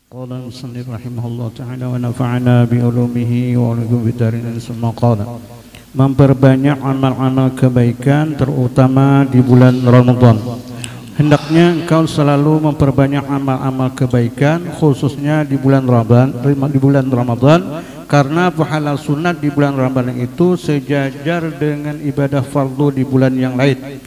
قال المصنف رحمه الله تعالى ونفعنا بعلومه وعلوم bidarin semua qala memperbanyak amal-amal kebaikan terutama di bulan Ramadan. Hendaknya engkau selalu memperbanyak amal-amal kebaikan khususnya di bulan Ramadan karena pahala sunat di bulan Ramadan itu sejajar dengan ibadah fardu di bulan yang lain.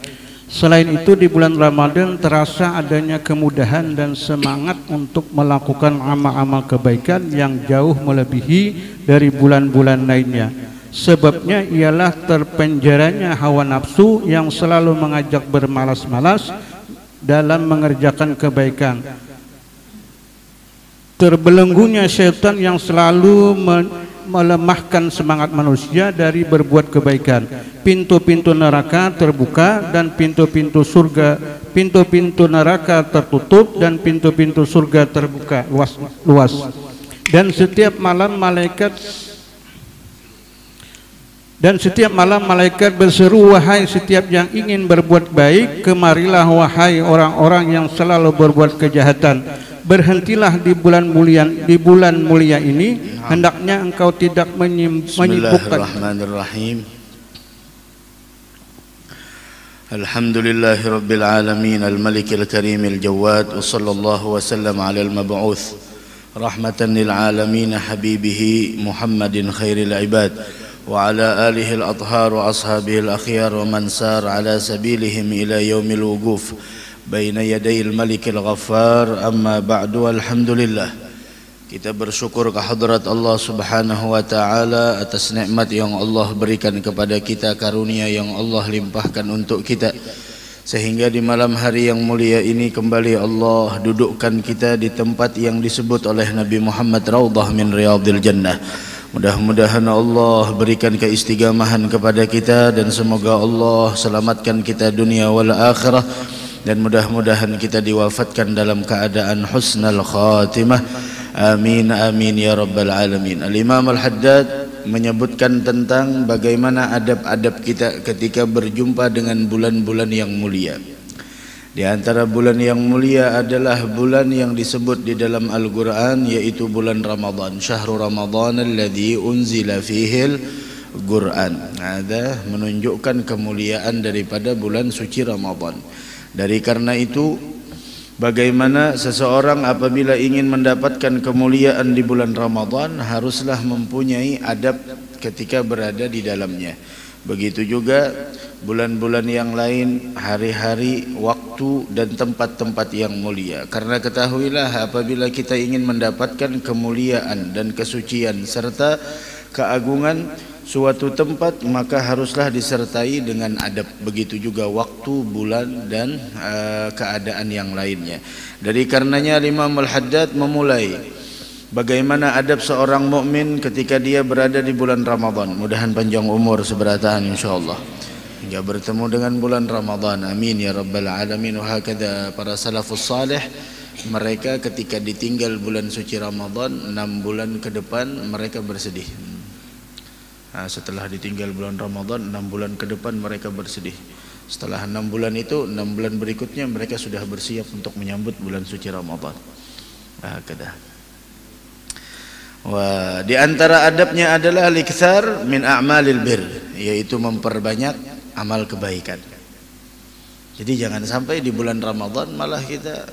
Selain itu di bulan Ramadan terasa adanya kemudahan dan semangat untuk melakukan amal-amal kebaikan yang jauh melebihi dari bulan-bulan lainnya. Sebabnya ialah terpenjaranya hawa nafsu yang selalu mengajak bermalas-malas dalam mengerjakan kebaikan. Terbelenggunya syaitan yang selalu melemahkan semangat manusia dari berbuat kebaikan. Pintu-pintu neraka terbuka dan pintu-pintu neraka tertutup dan pintu-pintu surga terbuka luas. Dan setiap malam malaikat berseru, wahai setiap yang ingin berbuat baik, kemarilah wahai orang-orang yang selalu berbuat kejahatan. Berhentilah di bulan mulia ini, hendaknya engkau tidak menyibukkan. Bismillahirrahmanirrahim. Alhamdulillahi rabbil alamin al-malikil karimil jawad wa sallallahu wa sallam ala al-mab'uth rahmatan lil alamin habibihi Muhammadin khairil ibad wa ala alihi al-athhar wa ashabihi al-akhyar wa man sar ala sabilihim ila yaumil wuquf baina yadayil malikil ghaffar. Amma ba'du. Alhamdulillah, kita bersyukur kehadrat Allah subhanahu wa ta'ala atas nikmat yang Allah berikan kepada kita, karunia yang Allah limpahkan untuk kita, sehingga di malam hari yang mulia ini kembali Allah dudukkan kita di tempat yang disebut oleh Nabi Muhammad Raudhah min Riyadil Jannah. Mudah-mudahan Allah berikan keistiqamahan kepada kita dan semoga Allah selamatkan kita dunia wal akhirah, dan mudah-mudahan kita diwafatkan dalam keadaan husnal khatimah. Amin amin ya rabbal alamin. Al-Imam Al-Haddad menyebutkan tentang bagaimana adab-adab kita ketika berjumpa dengan bulan-bulan yang mulia. Di antara bulan yang mulia adalah bulan yang disebut di dalam Al-Quran, yaitu bulan Ramadan. Syahrul Ramadan alladzi unzila fihil Quran. Ada menunjukkan kemuliaan daripada bulan suci Ramadan. Dari karena itu, bagaimana seseorang apabila ingin mendapatkan kemuliaan di bulan Ramadan haruslah mempunyai adab ketika berada di dalamnya. Begitu juga bulan-bulan yang lain, hari-hari, waktu dan tempat-tempat yang mulia. Karena ketahuilah, apabila kita ingin mendapatkan kemuliaan dan kesucian serta keagungan suatu tempat, maka haruslah disertai dengan adab. Begitu juga waktu, bulan dan keadaan yang lainnya. Dari karenanya Imam Al-Haddad memulai bagaimana adab seorang mukmin ketika dia berada di bulan Ramadan. Mudahan panjang umur seberataan insyaallah hingga bertemu dengan bulan Ramadan. Amin ya rabbal alamin. Wa hakadha para salafus salih, mereka ketika ditinggal bulan suci Ramadan 6 bulan ke depan mereka bersedih. Setelah ditinggal bulan Ramadan 6 bulan ke depan mereka bersedih. Setelah 6 bulan itu, 6 bulan berikutnya mereka sudah bersiap untuk menyambut bulan suci Ramadan. Wah, di antara adabnya adalah likthar min a'malil bir, yaitu memperbanyak amal kebaikan. Jadi jangan sampai di bulan Ramadan malah kita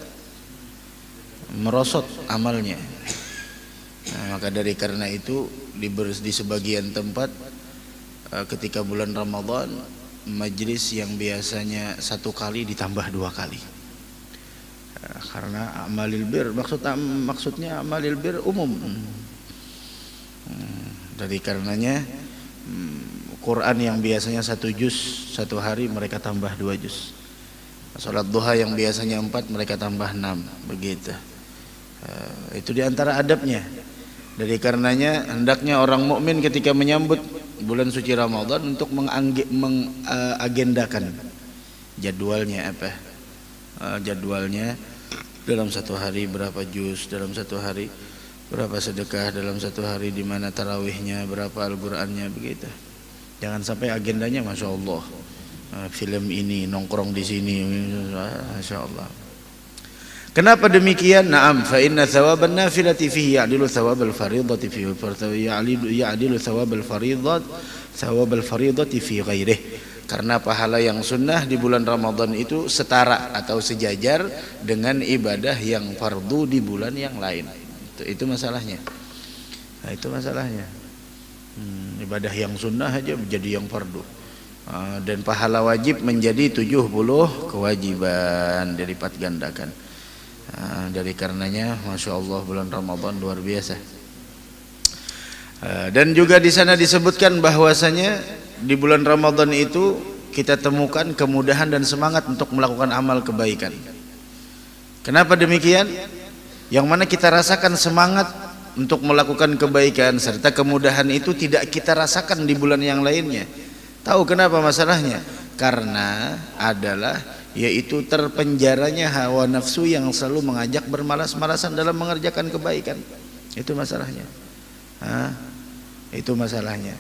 merosot amalnya. Maka dari karena itu di sebagian tempat ketika bulan Ramadan majlis yang biasanya 1 kali ditambah 2 kali. Karena amalil bir maksudnya amalil bir umum. Dari karenanya Quran yang biasanya 1 juz 1 hari mereka tambah 2 juz. Salat duha yang biasanya 4 mereka tambah 6, begitu. Itu di antara adabnya. Dari karenanya hendaknya orang mukmin ketika menyambut bulan suci Ramadan untuk mengagendakan jadwalnya apa? Jadwalnya dalam 1 hari berapa juz, dalam 1 hari berapa sedekah, dalam 1 hari di mana tarawihnya, berapa Al-Qur'annya, begitu. Jangan sampai agendanya Masya Allah, film ini nongkrong di sini, Masya Allah. Kenapa demikian? Naam, fa inna thawaban nafilati fihi ya'dilu thawabal fardhati fihi ya'dilu thawabal fardhati fi ghairihi. Karena pahala yang sunnah di bulan Ramadan itu setara atau sejajar dengan ibadah yang fardu di bulan yang lain. Itu masalahnya. Nah, itu masalahnya. Ibadah yang sunnah aja menjadi yang fardu. Dan pahala wajib menjadi 70 kewajiban, dilipat gandakan. Dari karenanya, masya Allah, bulan Ramadan luar biasa. Dan juga di sana disebutkan bahwasanya di bulan Ramadan itu kita temukan kemudahan dan semangat untuk melakukan amal kebaikan. Kenapa demikian? Yang mana kita rasakan semangat untuk melakukan kebaikan serta kemudahan itu tidak kita rasakan di bulan yang lainnya. Tahu kenapa masalahnya? Karena adalah yaitu terpenjaranya hawa nafsu yang selalu mengajak bermalas-malasan dalam mengerjakan kebaikan. Itu masalahnya. Itu masalahnya.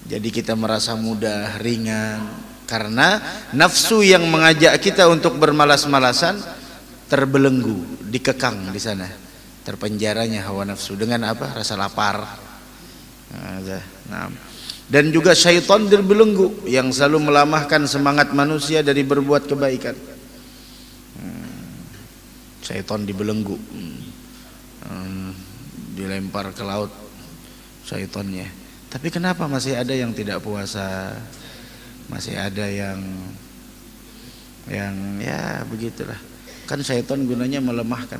Jadi kita merasa mudah, ringan, karena nafsu yang mengajak kita untuk bermalas-malasan terbelenggu, dikekang di sana. Terpenjaranya hawa nafsu dengan apa? Rasa lapar. Dan juga syaitan terbelenggu yang selalu melamahkan semangat manusia dari berbuat kebaikan. Syaitan dibelenggu, dilempar ke laut syaitannya. Tapi kenapa masih ada yang tidak puasa? Masih ada yang ya begitulah. Kan syaitan gunanya melemahkan.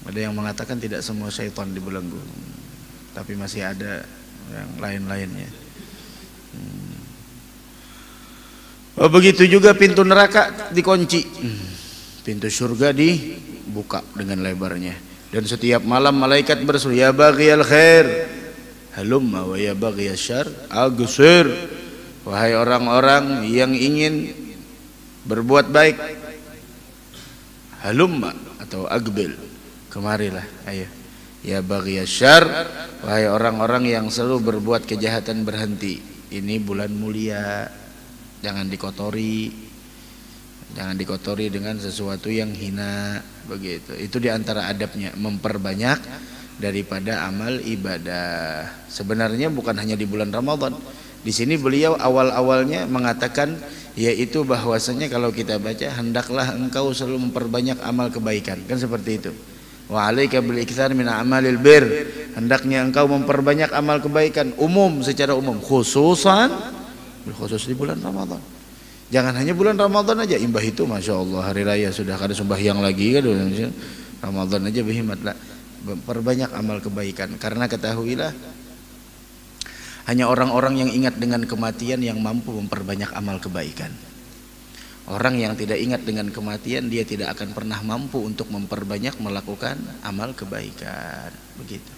Ada yang mengatakan tidak semua syaitan dibelenggu, tapi masih ada yang lain-lainnya. Begitu juga pintu neraka dikunci, pintu surga dibuka dengan lebarnya. Dan setiap malam malaikat berseru, ya baghiyal khair halumma wa ya baghiyasy syarr aghsir. Wahai orang-orang yang ingin berbuat baik, halumma atau aqbil, kemarilah, ayo. Ya baghiyasy syarr, wahai orang-orang yang selalu berbuat kejahatan, berhenti. Ini bulan mulia, jangan dikotori. Jangan dikotori dengan sesuatu yang hina, begitu. Itu diantara adabnya, memperbanyak daripada amal ibadah. Sebenarnya bukan hanya di bulan Ramadan. Di sini beliau awal-awalnya mengatakan yaitu bahwasanya kalau kita baca, hendaklah engkau selalu memperbanyak amal kebaikan, kan seperti itu. Wa 'alaika bil iktsar min a'malil bir. Hendaknya engkau memperbanyak amal kebaikan umum, secara umum, khusus di bulan Ramadan. Jangan hanya bulan Ramadan aja, imbah itu masya Allah hari raya sudah kada sembahyang lagi kan, Ramadan aja berhemat lah. Perbanyak amal kebaikan, karena ketahuilah hanya orang-orang yang ingat dengan kematian yang mampu memperbanyak amal kebaikan. Orang yang tidak ingat dengan kematian, dia tidak akan pernah mampu untuk memperbanyak melakukan amal kebaikan, begitu.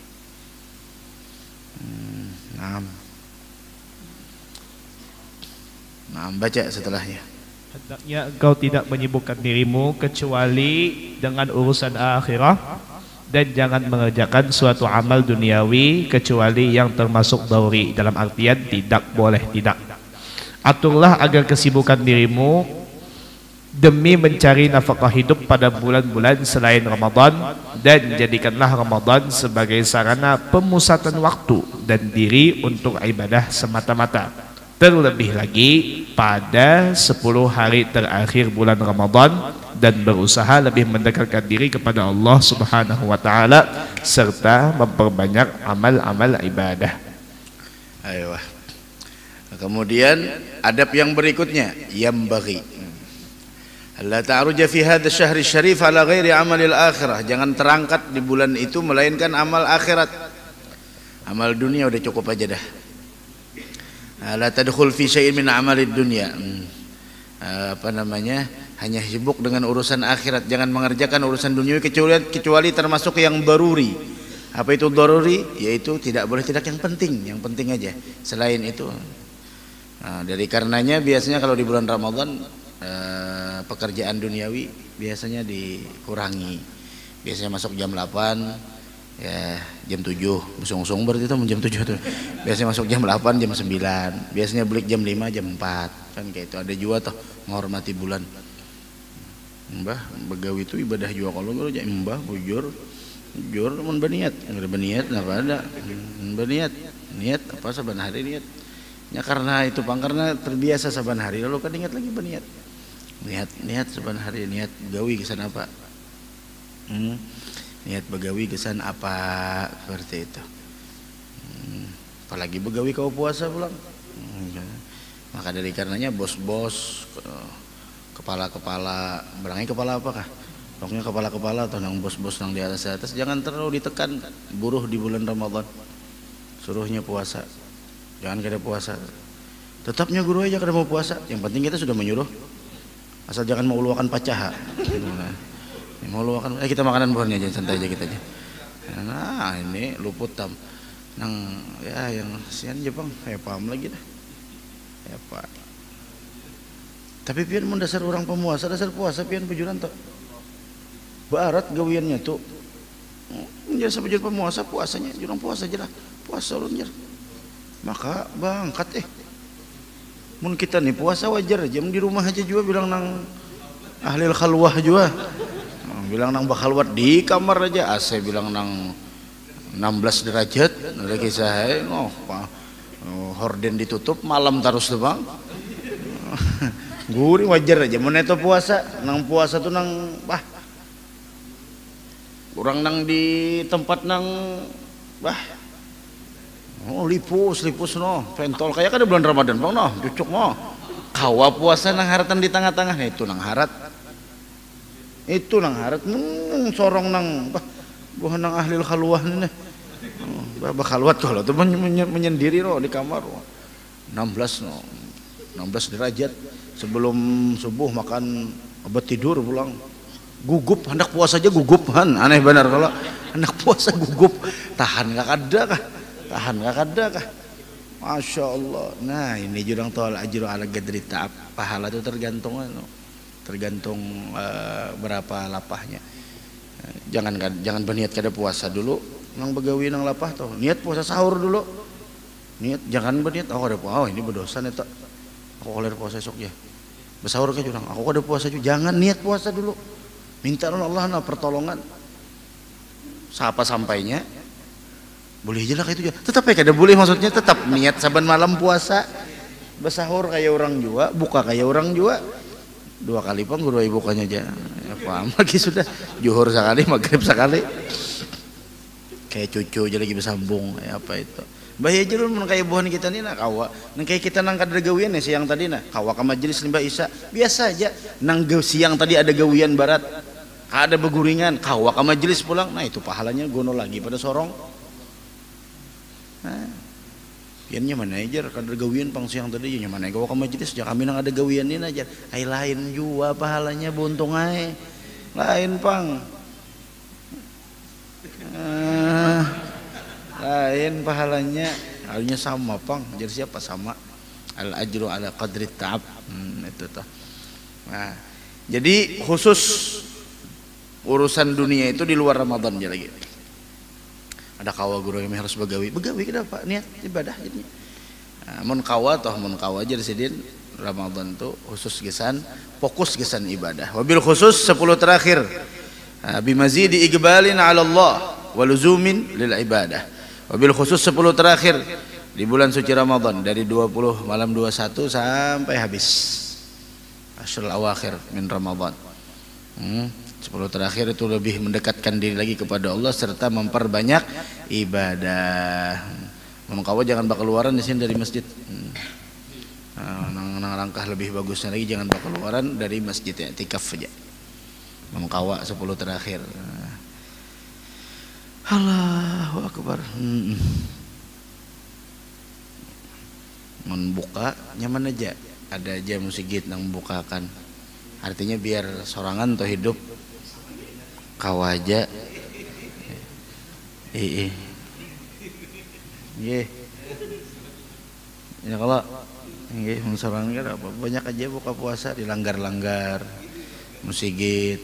Baca setelahnya. Hendaknya engkau tidak menyibukkan dirimu kecuali dengan urusan akhirah, dan jangan mengerjakan suatu amal duniawi kecuali yang termasuk dauri, dalam artian tidak boleh tidak. Aturlah agar kesibukan dirimu demi mencari nafkah hidup pada bulan-bulan selain Ramadan, dan jadikanlah Ramadan sebagai sarana pemusatan waktu dan diri untuk ibadah semata-mata. Terlebih lagi pada 10 hari terakhir bulan Ramadan, dan berusaha lebih mendekatkan diri kepada Allah Subhanahu wa taala serta memperbanyak amal-amal ibadah. Ayo. Kemudian adab yang berikutnya, yambaghi alla ta'ruja fi hadha asy-syahri syarif ala ghairi amalil akhirah. Jangan terangkat di bulan itu melainkan amal akhirat. Amal dunia udah cukup aja dah. La tadkhul fi syai'in min amalid dunya. Hanya sibuk dengan urusan akhirat, jangan mengerjakan urusan dunia kecuali termasuk yang daruri. Apa itu daruri? Yaitu tidak boleh tidak yang penting aja. Selain itu, dari karenanya biasanya kalau di bulan Ramadan pekerjaan duniawi biasanya dikurangi. Biasanya masuk jam 8, ya jam 7 busung-busung berarti itu jam 7 tuh. Biasanya masuk jam 8, jam 9. Biasanya balik jam 5, jam 4. Kan kayak itu. Ada juga tuh menghormati bulan. Mbah begawi itu ibadah juga kalau nggak mbah bujur mun berniat nggak ada berniat apa ada berniat niat apa saban hari niat ya karena itu bang karena terbiasa saban hari lalu kan ingat lagi berniat niat saban hari niat begawi kesan apa niat begawi kesan apa seperti itu apalagi begawi kau puasa pulang maka dari karenanya bos-bos kepala-kepala berangnya kepala apakah pokoknya kepala-kepala atau nang bos-bos nang di atas jangan terlalu ditekan buruh di bulan Ramadan suruhnya puasa jangan kada puasa tetapnya guru aja kada mau puasa yang penting kita sudah menyuruh asal jangan mau luakan pacaha mau luakan kita makanan buahnya aja santai aja kita aja nah ini luput tam nang ya yang sian Jepang saya paham lagi dah ya pak tapi pian mun dasar orang pemuasa dasar puasa pian bujuran tok barat gawiannya tuh menjadi sebujur pemuasa puasanya jurang puasa aja lah puasa ulun jar maka bangkat mun kita nih puasa wajar aja di rumah aja juga bilang nang ahlil khalwah juga bilang nang bakhalwat di kamar aja AC bilang nang 16 derajat ada kisah horden ditutup malam terus tuh bang gurih wajar aja mun itu puasa nang puasa tuh nang orang nang di tempat nang lipus no pentol kayak kan bulan Ramadan bang no cucuk no kawa puasa nang haratan di tengah-tengah itu nang harat sorong nang buah nang ahlil khalwah nih khalwat kalau tuh menyendiri no di kamar 16 derajat sebelum subuh makan obat tidur pulang gugup hendak puasa aja gugupan aneh benar kalau hendak puasa gugup tahan gak ada kah Masya Allah nah ini jurang tol ajru ala gadri ta'ab pahala itu tergantung berapa lapahnya jangan berniat kada puasa dulu nang begawi nang lapah tuh niat puasa sahur dulu niat jangan berniat ada puasa ini berdosa nih tak aku koler puasa esok ya bersahur ke jurang aku ada puasa juga jangan niat puasa dulu minta Allah pertolongan siapa sampainya boleh aja lah kayak itu juga tetap ya kada boleh maksudnya tetap niat saban malam puasa bersahur kayak orang juga buka kayak orang juga 2 kali pun guru bukanya aja ya, paham lagi sudah juhur sekali maghrib sekali kayak cucu aja lagi bersambung ya apa itu bahaya aja lu kayak buhan kita nih nak kawa nang kayak kita nang kada gawian ya siang tadi nah kawa ke majelis limbah isya biasa aja nang siang tadi ada gawian barat ada beguringan kawa ke majelis pulang nah itu pahalanya gono lagi pada sorong nah piannya mana aja kada gawian pang siang tadi nya mana kawa ke majelis ya kami nang ada gawian ini aja ai lain jua pahalanya buntung ai lain pang lain pahalanya halnya sama pang jadi siapa sama al ajru ala qadri ta'ab itu tuh nah jadi khusus urusan dunia itu di luar Ramadan aja lagi ada kawa guru yang harus begawi kenapa niat ibadah jadinya mun kawa aja disidin Ramadan tuh khusus gesan fokus gesan ibadah wabil khusus 10 terakhir bimazidi iqbalin ala Allah waluzumin lil ibadah wabil khusus 10 terakhir di bulan suci Ramadan dari 20 malam 21 sampai habis asyrul awakhir min Ramadan 10 terakhir itu lebih mendekatkan diri lagi kepada Allah serta memperbanyak ibadah mengkawa jangan bakal keluaran di sini dari masjid nang langkah lebih bagusnya lagi jangan bakal keluaran dari masjid ya tikaf aja mengkawa 10 terakhir Allahu Akbar membuka nyaman aja ada aja musigit nang membukakan artinya biar sorangan atau hidup kawaja ya kalau sorangan kan apa banyak aja buka puasa dilanggar-langgar musigit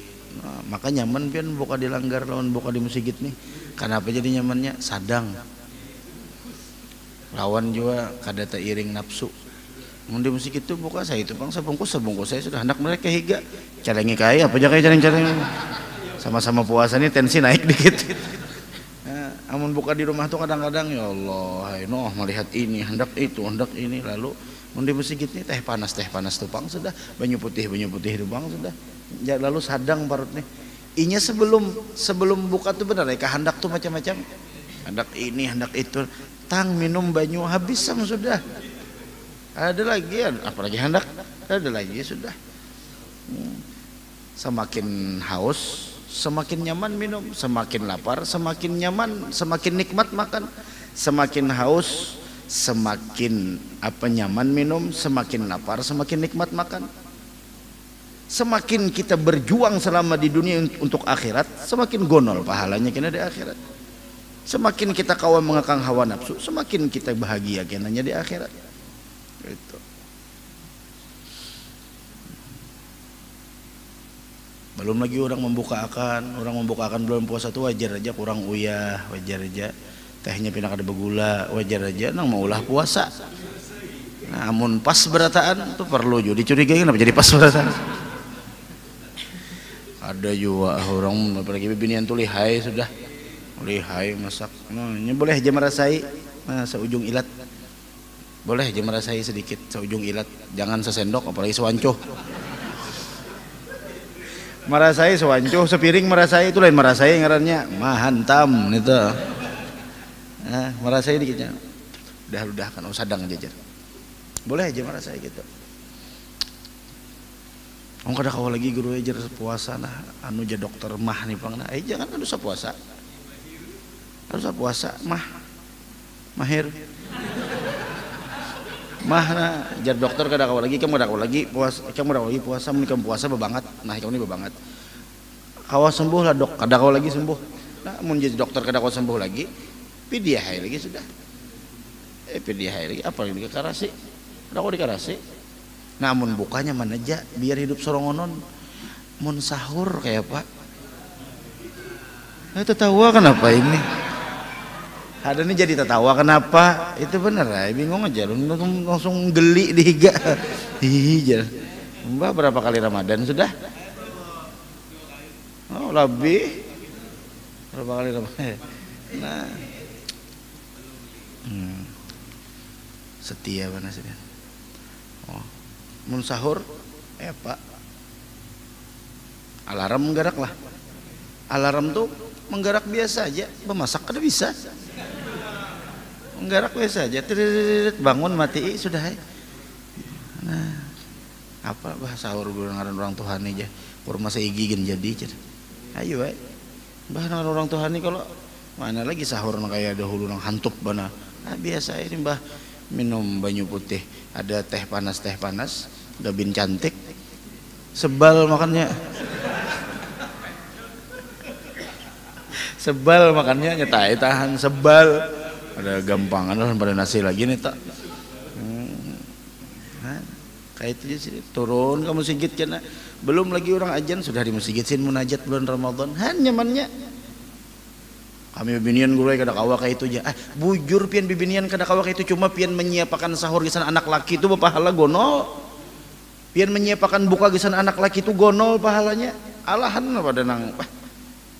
maka nyaman pian buka dilanggar lawan buka di musigit nih kenapa jadi nyamannya sadang lawan juga kada iring nafsu Mun di musik itu buka saya itu bang sebungkus saya sudah hendak mereka higa calengi kaya apa aja kayak caleng sama-sama puasa nih tensi naik dikit. Amun buka di rumah tuh kadang-kadang ya Allah noh melihat ini hendak itu hendak ini lalu mun di musik ini teh panas tuh bang sudah banyu putih itu bang sudah ya, lalu sadang parut nih inya sebelum buka tuh benar ya hendak tuh macam-macam hendak ini hendak itu tang minum banyu habis sama sudah. Ada lagi apalagi hendak ada lagi sudah. Semakin haus semakin nyaman minum, semakin lapar semakin nyaman, semakin nikmat makan, semakin haus semakin nyaman minum, semakin lapar semakin nikmat makan. Semakin kita berjuang selama di dunia untuk akhirat, semakin gonol pahalanya kena di akhirat. Semakin kita kawan mengekang hawa nafsu, semakin kita bahagia kenanya di akhirat. Itu. Belum lagi orang membukakan bulan puasa itu wajar aja kurang uyah, wajar aja tehnya pindah kada begula, wajar aja nang mau ulah puasa. Namun pas berataan tuh perlu juga dicurigai kenapa jadi pas berataan. Ada juga orang apalagi binian tuh lihai sudah lihai masak, ini boleh aja merasai seujung ilat. Boleh aja merasai sedikit seujung ilat, jangan sesendok apalagi sewancuh. Merasai sewancuh, sepiring merasai itu lain merasai ngarannya mahantam itu. Merasai dikitnya. Udah kan sadang aja. Boleh aja merasai gitu. Kada kau lagi guru ajar puasa nah anu ja dokter mah nih pang nah jangan kan dosa puasa. Harus puasa mahir. Mah jar dokter kada kau lagi kamu lagi puasa mun puasa bebangat nah kamu ini bebangat kawa sembuh lah dok kada kau lagi sembuh nah mun jadi dokter kada kau sembuh lagi pidiah lagi sudah pidiah lagi apa lagi karasi kada kau dikarasi namun bukanya mana aja biar hidup sorongonon mun sahur kayak apa tertawa kenapa ini ada nih jadi tertawa kenapa itu bener ya bingung aja langsung geli dihiga hijau mbak berapa kali Ramadan sudah lebih berapa kali Ramadan nah setia mana sih mun sahur pak alarm menggerak lah alarm tuh menggerak biasa aja memasak kada bisa menggerak biasa aja bangun mati sudah nah apa bahasa sahur ngaran orang Tuhan aja kurma seigi gen jadi ayo bahasa orang Tuhan kalau mana lagi sahur kayak dahulu nang hantup bana biasa ini mbah minum banyu putih ada teh panas gabin cantik sebal makannya nyetai tahan sebal ada gampangan lah pada nasi lagi nih tak kayak itu sih turun ke masjid kena belum lagi orang ajan sudah di masjid sin munajat bulan Ramadan nyamannya kami bibinian guru kada kawa kayak itu aja bujur pian bibinian kada kawa kayak itu cuma pian menyiapkan sahur gisan anak laki itu pahala gonol pian menyiapkan buka gisan anak laki itu gonol pahalanya alahan pada nang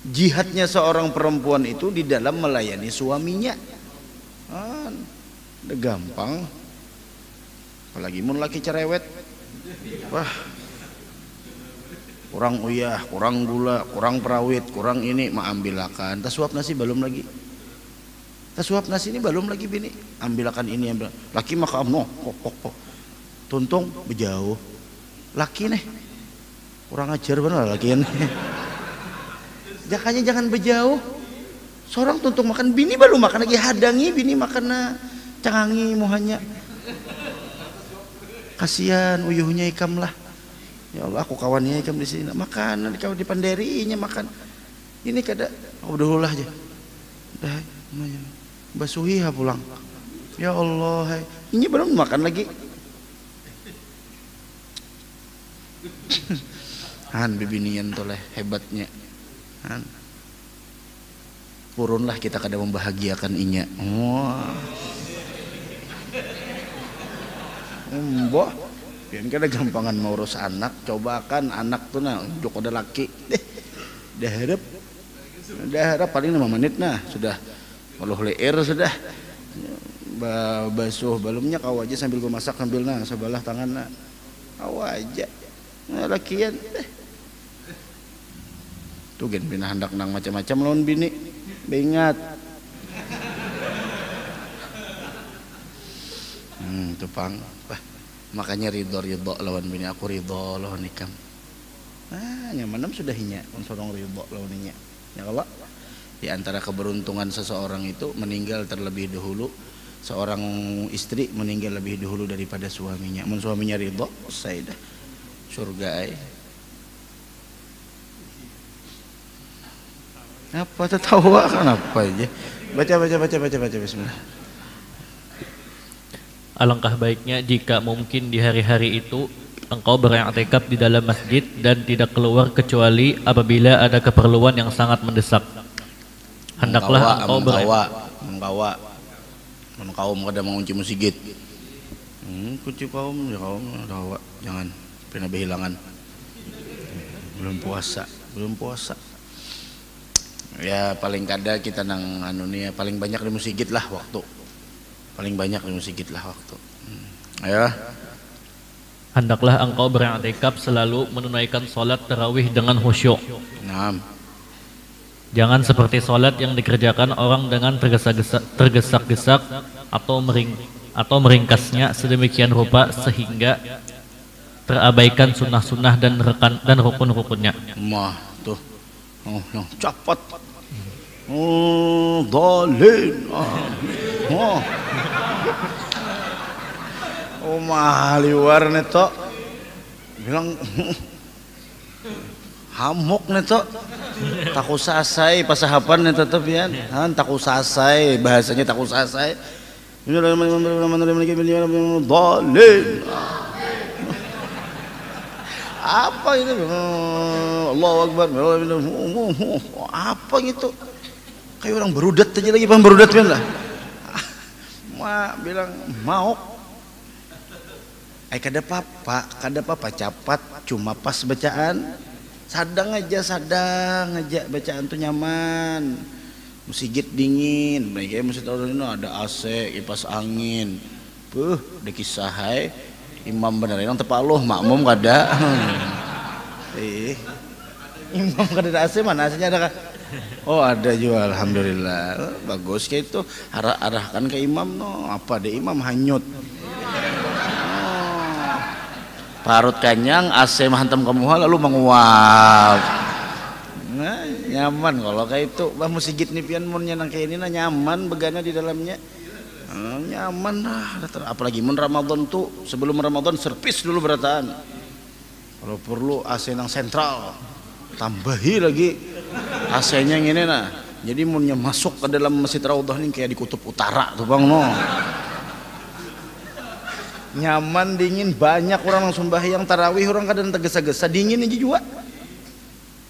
jihadnya seorang perempuan itu di dalam melayani suaminya udah gampang apalagi mun laki cerewet wah kurang uyah, kurang gula, kurang perawit, kurang ini ambilakan tasuap nasi belum lagi tasuap nasi ini belum lagi bini ambilakan ini ambil laki maka tuntung bejauh laki nih kurang ajar bener laki ini jangan bejauh seorang tuntung makan bini baru makan lagi hadangi bini makan cangangi muhanya kasihan uyuhnya ikam lah ya Allah aku kawannya ikam di sini makan di kawan di panderinya makan ini kada aku dahulu lah aja dah basuhi pulang ya Allah ini belum makan lagi bibinian toleh hebatnya purunlah kita kada membahagiakan inya Mbah, pian kada gampangan mau urus anak, cobakan anak tuh nah unjuk ada laki. Dah harap paling 5 menit nah sudah maluh leer sudah. Basuh balumnya kau aja sambil gua masak sambil nah sebelah tangan nah. Kau aja. Nah lakian tuh gen bina hendak nang macam-macam lawan bini. Beingat. Tuh pang. Makanya ridho lawan bini aku ridho lawan nikam. Nyamanam sudah hinya sorong ridho lawan hinya. Ya kalau di antara keberuntungan seseorang itu meninggal terlebih dahulu. Seorang istri meninggal lebih dahulu daripada suaminya. Mun suaminya ridho, saya dah surga ay. Apa tertawa kan apa aja? Baca bismillah. Alangkah baiknya jika mungkin di hari-hari itu engkau beriktikaf di dalam masjid dan tidak keluar kecuali apabila ada keperluan yang sangat mendesak. Hendaklah engkau kaum kada mengunci masjid. Kunci kaum ya kaum dawa jangan pernah kehilangan. Belum puasa. Ya paling kada kita nang anu nih paling banyak di masjid lah waktu. Ayo. Hendaklah engkau beriktikaf selalu menunaikan salat tarawih dengan khusyuk. Naam. Jangan seperti salat yang dikerjakan orang dengan tergesa-gesa atau meringkasnya sedemikian rupa sehingga terabaikan sunnah-sunnah dan rukun-rukunnya. Mah tuh. Cepat. Dalil. Liwar neto. Bilang hamuk neto. Taku sasai pasahapan neto tetep ya. Taku sasai bahasanya taku sasai. Dalil. Apa itu? Allahu Akbar. Apa gitu? Kayak orang berudat aja lagi paham berudat kan lah. Bilang mau. Kada apa capat cuma pas bacaan. Sadang aja bacaan tuh nyaman. Masjid dingin, kayak masjid ada AC, kipas angin. Ada kisah hai. Imam bener yang tepaluh makmum kada. Imam kada ada AC mana AC-nya ada kah? Oh ada juga alhamdulillah. Bagus kayak itu arahkan ke imam no. Apa deh imam hanyut. Parut kanyang AC mah hantam kamu lalu menguap. Nah, nyaman kalau kayak itu. Bah masjid nipian mun nang kayak ini nyaman begana di dalamnya. Nyaman lah, apalagi mun Ramadan tuh sebelum Ramadan servis dulu berataan. Kalau perlu AC nang sentral, tambahi lagi AC-nya ini nah. Jadi munnya masuk ke dalam Masjid Raudhah ini kayak di kutub utara tuh bang no. Nyaman dingin banyak orang yang sembahyang tarawih orang kadang tergesa-gesa dingin aja juga.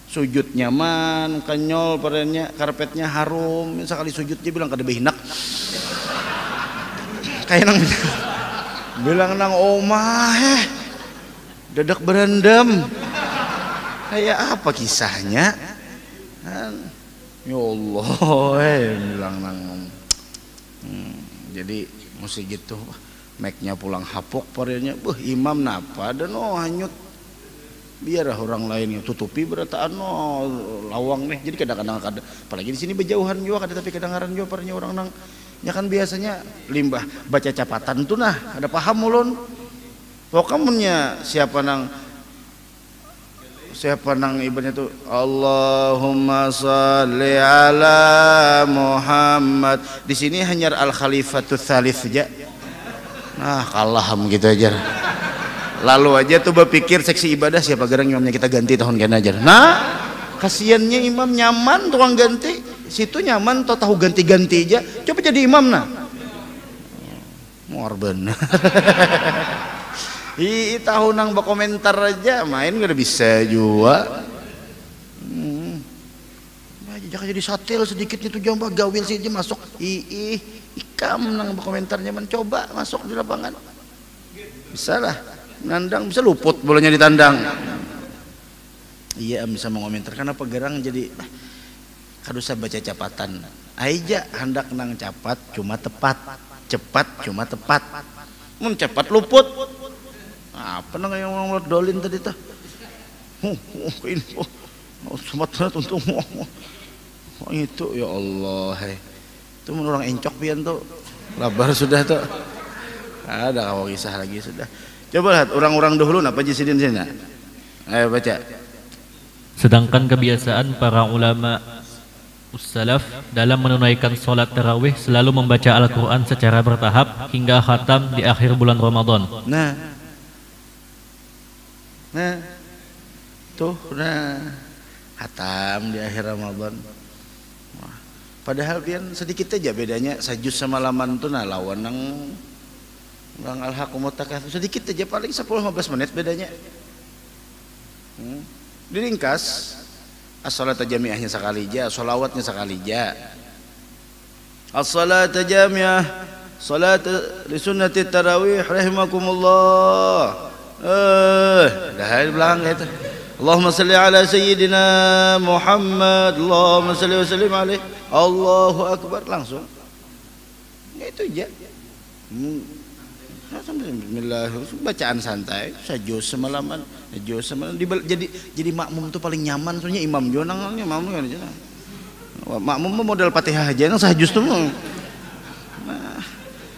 Sujud nyaman, kenyol perenya, karpetnya harum, sekali sujud dia bilang kada behinak. Kayak nang bilang nang omah dadak berendam. Kayak apa kisahnya? Ya Allah, bilang nang. Jadi mesti gitu. Make-nya pulang hapok parenya. Imam napa dan hanyut. Biar orang lain yang tutupi berataan lawang nih. Jadi kadang-kadang apalagi di sini berjauhan juga tapi kadang-kadang juga parenya orang nang ya kan biasanya limbah baca capatan tuh nah ada paham mulun pokoknya siapa nang ibaratnya tuh Allahumma sholli ala Muhammad di sini hanya al khalifatul tsalits saja nah kalah gitu aja lalu aja tuh berpikir seksi ibadah siapa garang imamnya kita ganti tahun kena aja nah kasiannya imam nyaman tukang ganti situ nyaman toh tahu ganti-ganti aja coba jadi imam nah morban tahu nang berkomentar aja main gak bisa juga jangan jadi satil sedikit itu jambah gawil sih aja masuk ikam nang berkomentar nyaman coba masuk di lapangan Bisa lah, nandang bisa luput bolanya ditandang. Iya bisa mengomentar karena pegerang jadi kadusa baca capatan. Aija hendak nang capat cuma tepat, cepat cuma tepat. Mun cepat luput. Apa nang yang orang dolin tadi tah? Ini semat untung. Itu ya Allah. Itu mun orang encok pian tuh. Labar sudah tuh. Ada kawan kisah lagi sudah. Coba lihat orang-orang dahulu apa jisidin sini. Ayo baca. Sedangkan kebiasaan para ulama salaf dalam menunaikan sholat tarawih selalu membaca Al-Quran secara bertahap hingga khatam di akhir bulan Ramadan. Nah, tuh, khatam di akhir Ramadan. Padahal pian sedikit aja bedanya sajus sama laman tuh lawan nang al-haqqu takatsur sedikit aja paling 10-15 menit bedanya. Diringkas as-salatu jami'ahnya sekali aja, sholawatnya sekali aja. As-salatu jami'ah salat li sunnati tarawih rahimakumullah. Dah di belakang gitu. Allahumma salli ala sayyidina Muhammad, Allahumma salli wa sallim alaihi. Allahu akbar langsung. Ya itu aja. Bismillahirrahmanirrahim, bacaan santai, sajus semalaman, jadi makmum tuh paling nyaman soalnya imam jo nangnya makmum kan aja. Makmum modal Fatihah aja nang sajus tuh. Nah,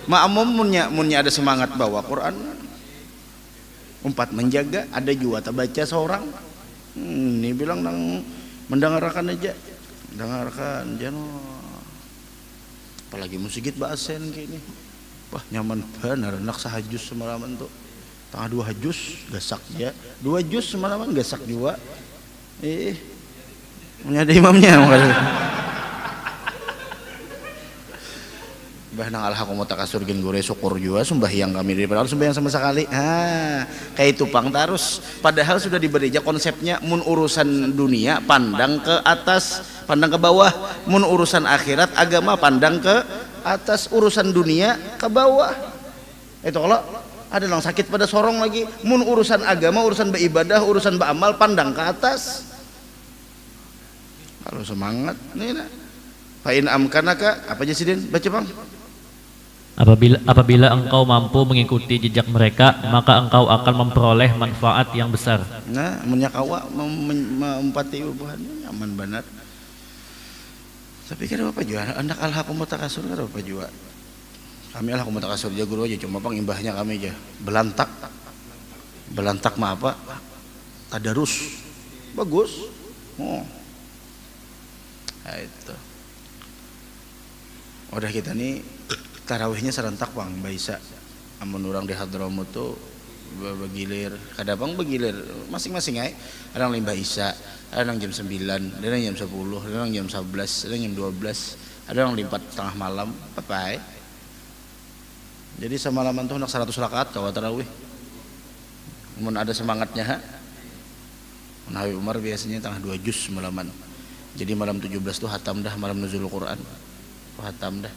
makmum munnya ada semangat bawa Quran. Umpat menjaga, ada juga tak baca seorang. Ini bilang nang mendengarkan aja. Dengarkan jano. Apalagi musikit bahasen gini. Wah nyaman benar nak sahajus semalaman tuh. Tengah 2 juz gasak ya. 2 juz semalaman gasak juga. Punya ada imamnya makanya. Bah nang al-haqqu takatsur gen gore syukur juga sembahyang kami daripada sembahyang sama sekali. Kayak itu pang terus. Padahal sudah diberi aja konsepnya mun urusan dunia pandang ke atas, pandang ke bawah. Mun urusan akhirat agama pandang ke atas, urusan dunia ke bawah. Itu kalau ada yang sakit pada sorong lagi. Mun urusan agama, urusan beribadah, urusan beramal pandang ke atas. Kalau semangat nih nah. Fa in amkanaka apa aja sidin baca bang. Apabila engkau mampu mengikuti jejak mereka, maka engkau akan memperoleh manfaat yang besar. Nah, menyakawa mempati ubuhannya nyaman benar. Tapi kada apa juga anak al-haqqu takatsur kada apa juga. Kami al-haqqu takatsur aja guru aja cuma bang imbahnya kami aja. Belantak mah apa? Tadarus. Bagus. Nah, itu. Udah kita nih tarawihnya serentak bang Baisa amun orang di Hadramaut tuh begilir kada bang begilir masing-masing ay ada yang limbah Isya ada yang jam 9 ada yang jam 10 ada yang jam 11 ada yang jam 12 ada yang limpat tengah malam papai jadi semalaman tuh nak 100 rakaat kalau tarawih amun ada semangatnya Nabi Umar biasanya tengah 2 juz semalaman jadi malam 17 tuh hatam dah malam nuzul Quran hatam dah.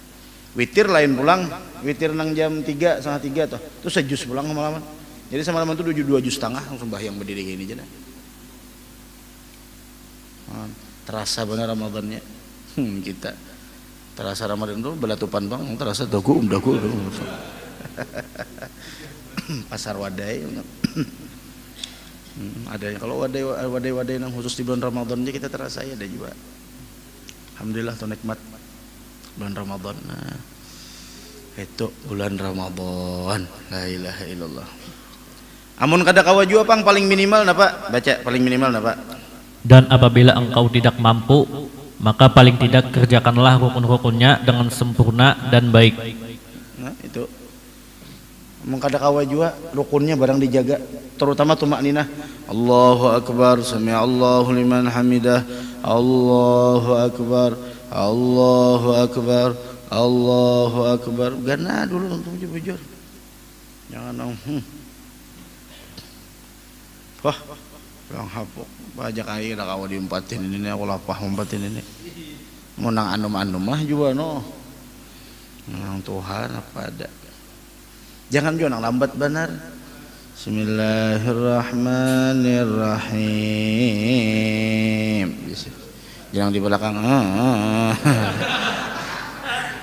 Witir lain pulang, witir nang jam 3, setengah 3 tuh. Itu sejus pulang semalaman. Jadi semalaman tuh 2 juz setengah langsung sembahyang berdiri gini aja dah. Terasa benar Ramadannya. Kita terasa Ramadan tuh belatupan bang, terasa dagu. Pasar wadai. Ada kalau wadai nang khusus di bulan Ramadan aja kita terasa ya ada juga. Alhamdulillah tuh nikmat bulan Ramadan. Nah, itu bulan Ramadan. La ilaha illallah. Amun kada kawa jua pang paling minimal napa? Baca paling minimal napa? Dan apabila engkau tidak mampu, maka paling tidak kerjakanlah rukun-rukunnya dengan sempurna dan baik. Nah, itu. Amun kada kawa jua rukunnya barang dijaga, terutama tumakninah. Allahu akbar, sami'allahu liman hamidah. Allahu akbar. Allahu akbar, Allahu akbar. Gana dulu untuk bujur. Jangan nang. Wah, yang hapok. Bajak air dah kau diempatin ini aku lapah mempatin ini. Mau nang anum mah juga no. Nang Tuhan apa ada. Jangan juga nang lambat benar. Bismillahirrahmanirrahim. Jangan di belakang.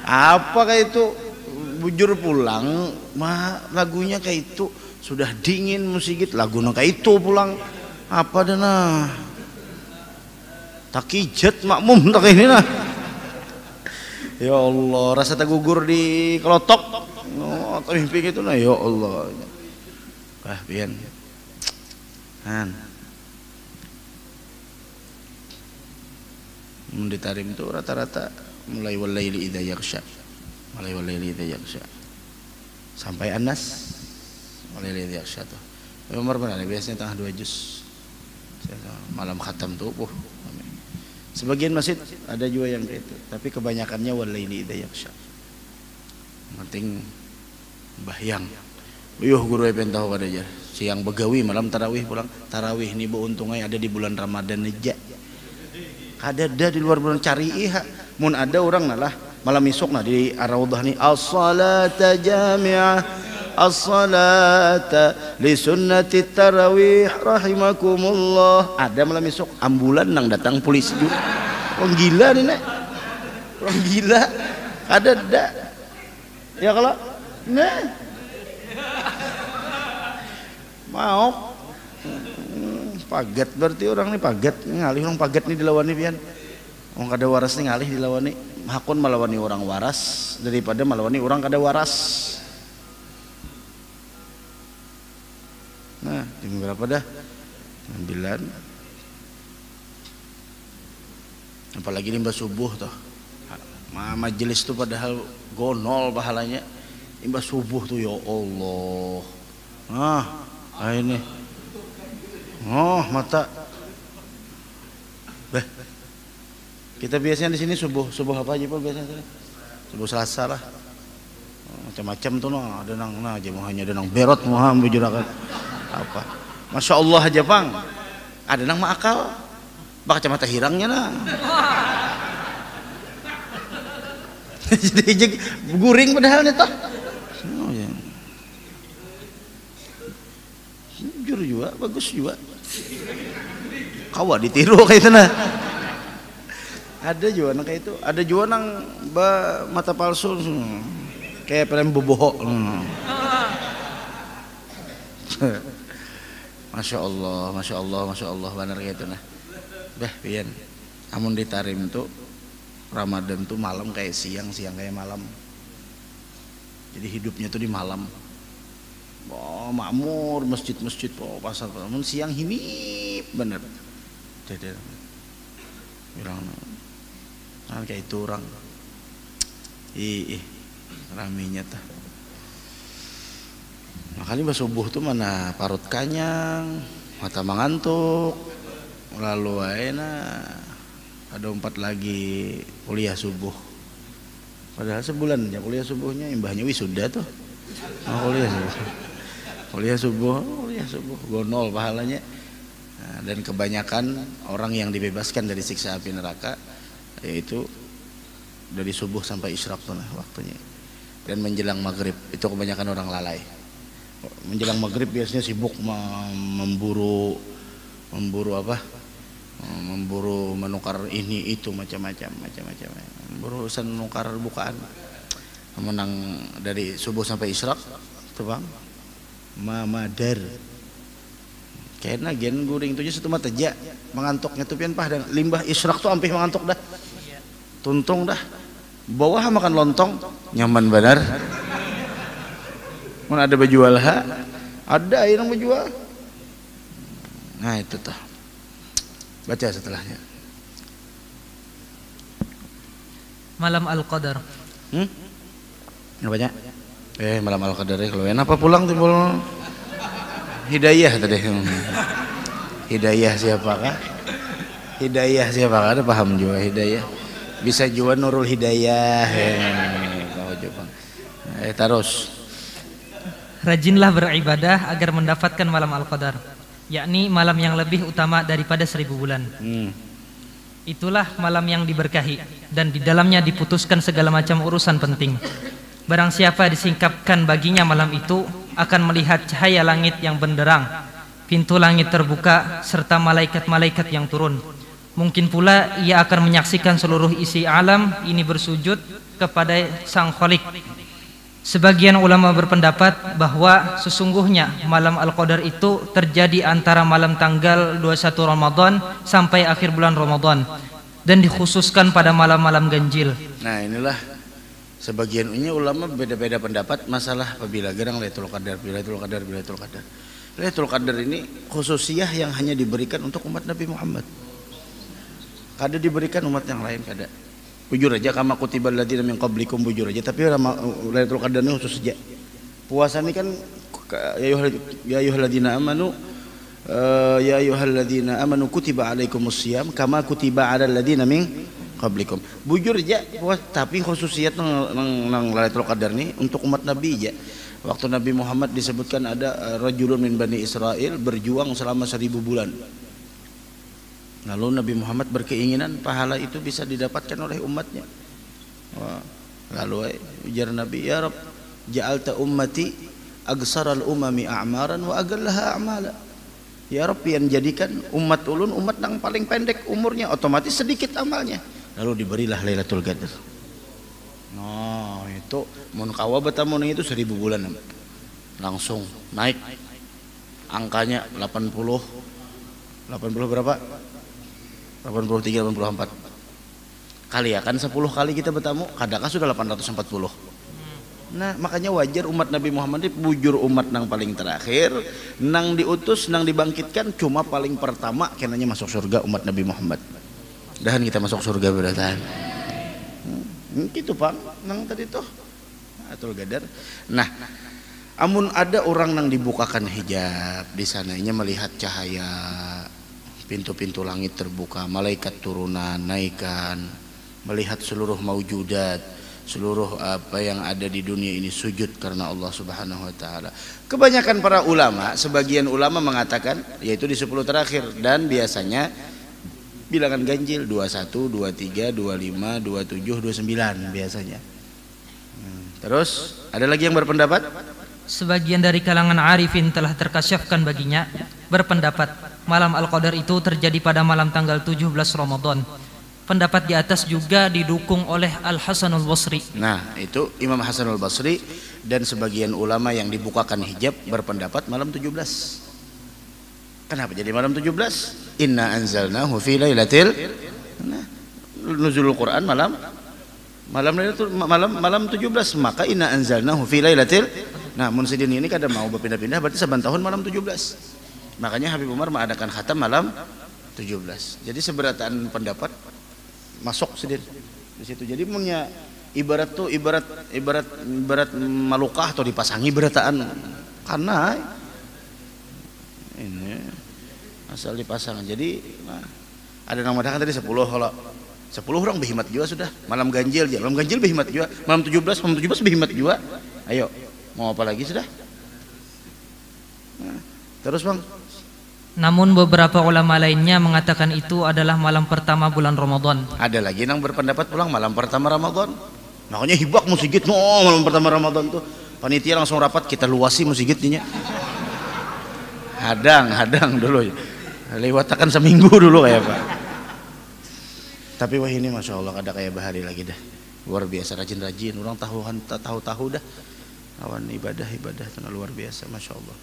Apa kayak itu? Bujur pulang, lagunya kayak itu. Sudah dingin musikit, lagunya kayak itu pulang. Apa dana? Takijat makmum tak ini nah. Ya Allah, rasa tak gugur di kelotok. Oh, mimpi gitu nah. Ya Allah. Pian. Ditarim itu rata-rata mulai walaili idza yaghsha. Mulai walaili idza yaghsha. Sampai Anas walaili idza yaghsha tuh. Umar benar biasanya tengah 2 juz. Malam khatam tuh. Sebagian masjid ada juga yang kayak itu, tapi kebanyakannya walaili idza yaghsha. Penting bahyang. Uyuh guru pengen tahu kada aja. Siang begawi malam tarawih pulang. Tarawih ini bu untungnya ada di bulan Ramadan aja. Kada ada di luar bulan cariih. Mun ada orang nalah malam isuk nah di Ar-Raudhah nih as-salata jami'ah as-salata li sunnati tarawih rahimakumullah. Ada malam isuk ambulan nang datang polisi juga. Orang gila nih nek. Orang gila. Ada. Ya kalau nah mau pagat berarti orang nih pagat ngalih orang pagat nih dilawani pian orang kada waras nih ngalih dilawani hakun malawani orang waras daripada malawani orang kada waras. Nah jam berapa dah 9 apalagi limbah subuh toh majelis tuh padahal gonol pahalanya limbah subuh tuh ya Allah. Ini mata kita biasanya di sini subuh apa aja Pak biasanya subuh Selasa lah macam-macam tuh ada nang aja hanya ada nang berot moham bujurakan apa Masya Allah aja Bang ada nang akal bak kacamata hirangnya nah jadi guring padahal nih toh jujur juga bagus juga kawa ditiru kayak itu nah ada juga nang kayak itu ada juga nang mata palsu kayak pelem boboho. Masya Allah benar kayak itu nah pian amun ditarim tuh Ramadan tuh malam kayak siang kayak malam jadi hidupnya tuh di malam. Makmur masjid pasar namun siang hinip bener bilang kayak itu orang raminya tah makanya pas subuh tuh mana parut kanyang mata mengantuk lalu ada 4 lagi kuliah subuh padahal sebulan ya kuliah subuhnya imbahnya wisuda tuh kuliah subuh gonol pahalanya. Dan kebanyakan orang yang dibebaskan dari siksa api neraka yaitu dari subuh sampai isyraq tuh waktunya dan menjelang maghrib itu kebanyakan orang lalai. Menjelang maghrib biasanya sibuk memburu menukar ini itu macam-macam memburu urusan menukar bukaan menang dari subuh sampai isyraq tuh Bang mamadar kayaknya gen guring tujuh satu mata aja mengantuknya tuh pian dan limbah isyraq tuh ampih mengantuk dah tuntung dah bawah makan lontong nyaman benar mana ada baju alha ada yang menjual nah itu tuh baca setelahnya malam Al-Qadar banyak malam Al-Qadar kalau enak apa pulang timbul hidayah tadi hidayah siapakah ada paham juga hidayah bisa juga Nurul Hidayah kau coba terus rajinlah beribadah agar mendapatkan malam Al-Qadar yakni malam yang lebih utama daripada 1000 bulan itulah malam yang diberkahi dan di dalamnya diputuskan segala macam urusan penting Barang siapa disingkapkan baginya malam itu akan melihat cahaya langit yang benderang, pintu langit terbuka serta malaikat-malaikat yang turun. Mungkin pula ia akan menyaksikan seluruh isi alam ini bersujud kepada Sang Khalik. Sebagian ulama berpendapat bahwa sesungguhnya malam Al-Qadar itu terjadi antara malam tanggal 21 Ramadan sampai akhir bulan Ramadan dan dikhususkan pada malam-malam ganjil. Nah, inilah sebagian ulama beda-beda pendapat masalah apabila gerang Lailatul Qadar, Lailatul Qadar, Lailatul Qadar. Lailatul Qadar ini khususiyah yang hanya diberikan untuk umat Nabi Muhammad. Kada diberikan umat yang lain, kada. Bujur aja kama kutibal ladzina min qablikum, bujur aja, tapi Lailatul Qadar ini khusus aja. Puasa ini kan ya ayyuhalladzina amanu ya ayyuhalladzina amanu kutiba alaikumusiyam kama kutiba alal ladzina min qablikum. Bujur aja, tapi khususiyat nang Lailatul Qadar ini untuk umat Nabi aja. Waktu Nabi Muhammad disebutkan ada rajulun min Bani Israel berjuang selama 1000 bulan. Lalu Nabi Muhammad berkeinginan pahala itu bisa didapatkan oleh umatnya. Lalu ujar Nabi, ya Rabb, ja'alta ummati agsaral umami a'maran wa agallaha a'mala. Ya Rabb, yang jadikan umat ulun umat yang paling pendek umurnya, otomatis sedikit amalnya. Lalu diberilah Lailatul Qadar. Nah, itu mun kawa betamun itu 1000 bulan langsung naik angkanya 80 berapa? 83, 84 kali ya kan 10 kali kita bertamu kadang sudah 840. Nah makanya wajar umat Nabi Muhammad ini bujur umat nang paling terakhir, nang diutus, nang dibangkitkan cuma paling pertama kenanya masuk surga umat Nabi Muhammad. Dan kita masuk surga berdataan gitu Pak nang tadi tuh Lailatul Qadar. Nah amun ada orang nang dibukakan hijab di sananya melihat cahaya, pintu-pintu langit terbuka, malaikat turunan, naikan, melihat seluruh maujudat, seluruh apa yang ada di dunia ini sujud karena Allah Subhanahu wa taala. Kebanyakan para ulama, sebagian ulama mengatakan yaitu di 10 terakhir dan biasanya bilangan ganjil 21, 23, 25, 27, 29 biasanya. Terus ada lagi yang berpendapat? Sebagian dari kalangan arifin telah terkasyafkan baginya berpendapat malam Al-Qadar itu terjadi pada malam tanggal 17 Ramadan. Pendapat di atas juga didukung oleh Al-Hasanul Basri. Nah, itu Imam Hasanul Basri dan sebagian ulama yang dibukakan hijab berpendapat malam 17. Kenapa jadi malam 17? Inna anzalnahu fi lailatil, nah, nuzulul Quran malam 17, maka inna anzalnahu fi lailatil. Nah, mun sidin ini kada mau berpindah-pindah berarti saban tahun malam 17. Makanya Habib Umar mengadakan khatam malam 17. Jadi seberataan pendapat masuk sedih di situ. Jadi punya ibarat malukah atau dipasangi berataan karena ini asal dipasang. Jadi ada nama dah tadi 10 kalau 10 orang berhimat juga sudah. Malam ganjil berhimat juga. Malam 17 berhimat juga. Ayo, mau apa lagi sudah? Nah, terus Bang. Namun beberapa ulama lainnya mengatakan itu adalah malam pertama bulan Ramadan. Ada lagi yang berpendapat pulang malam pertama Ramadan. Makanya hibak musigit malam pertama Ramadan tuh. Panitia langsung rapat kita luasi musigitnya. Hadang dulu. Lewatakan seminggu dulu kayak Pak. Tapi wah ini Masya Allah ada kayak bahari lagi dah. Luar biasa rajin-rajin. Orang tahu dah. Awan ibadah luar biasa Masya Allah.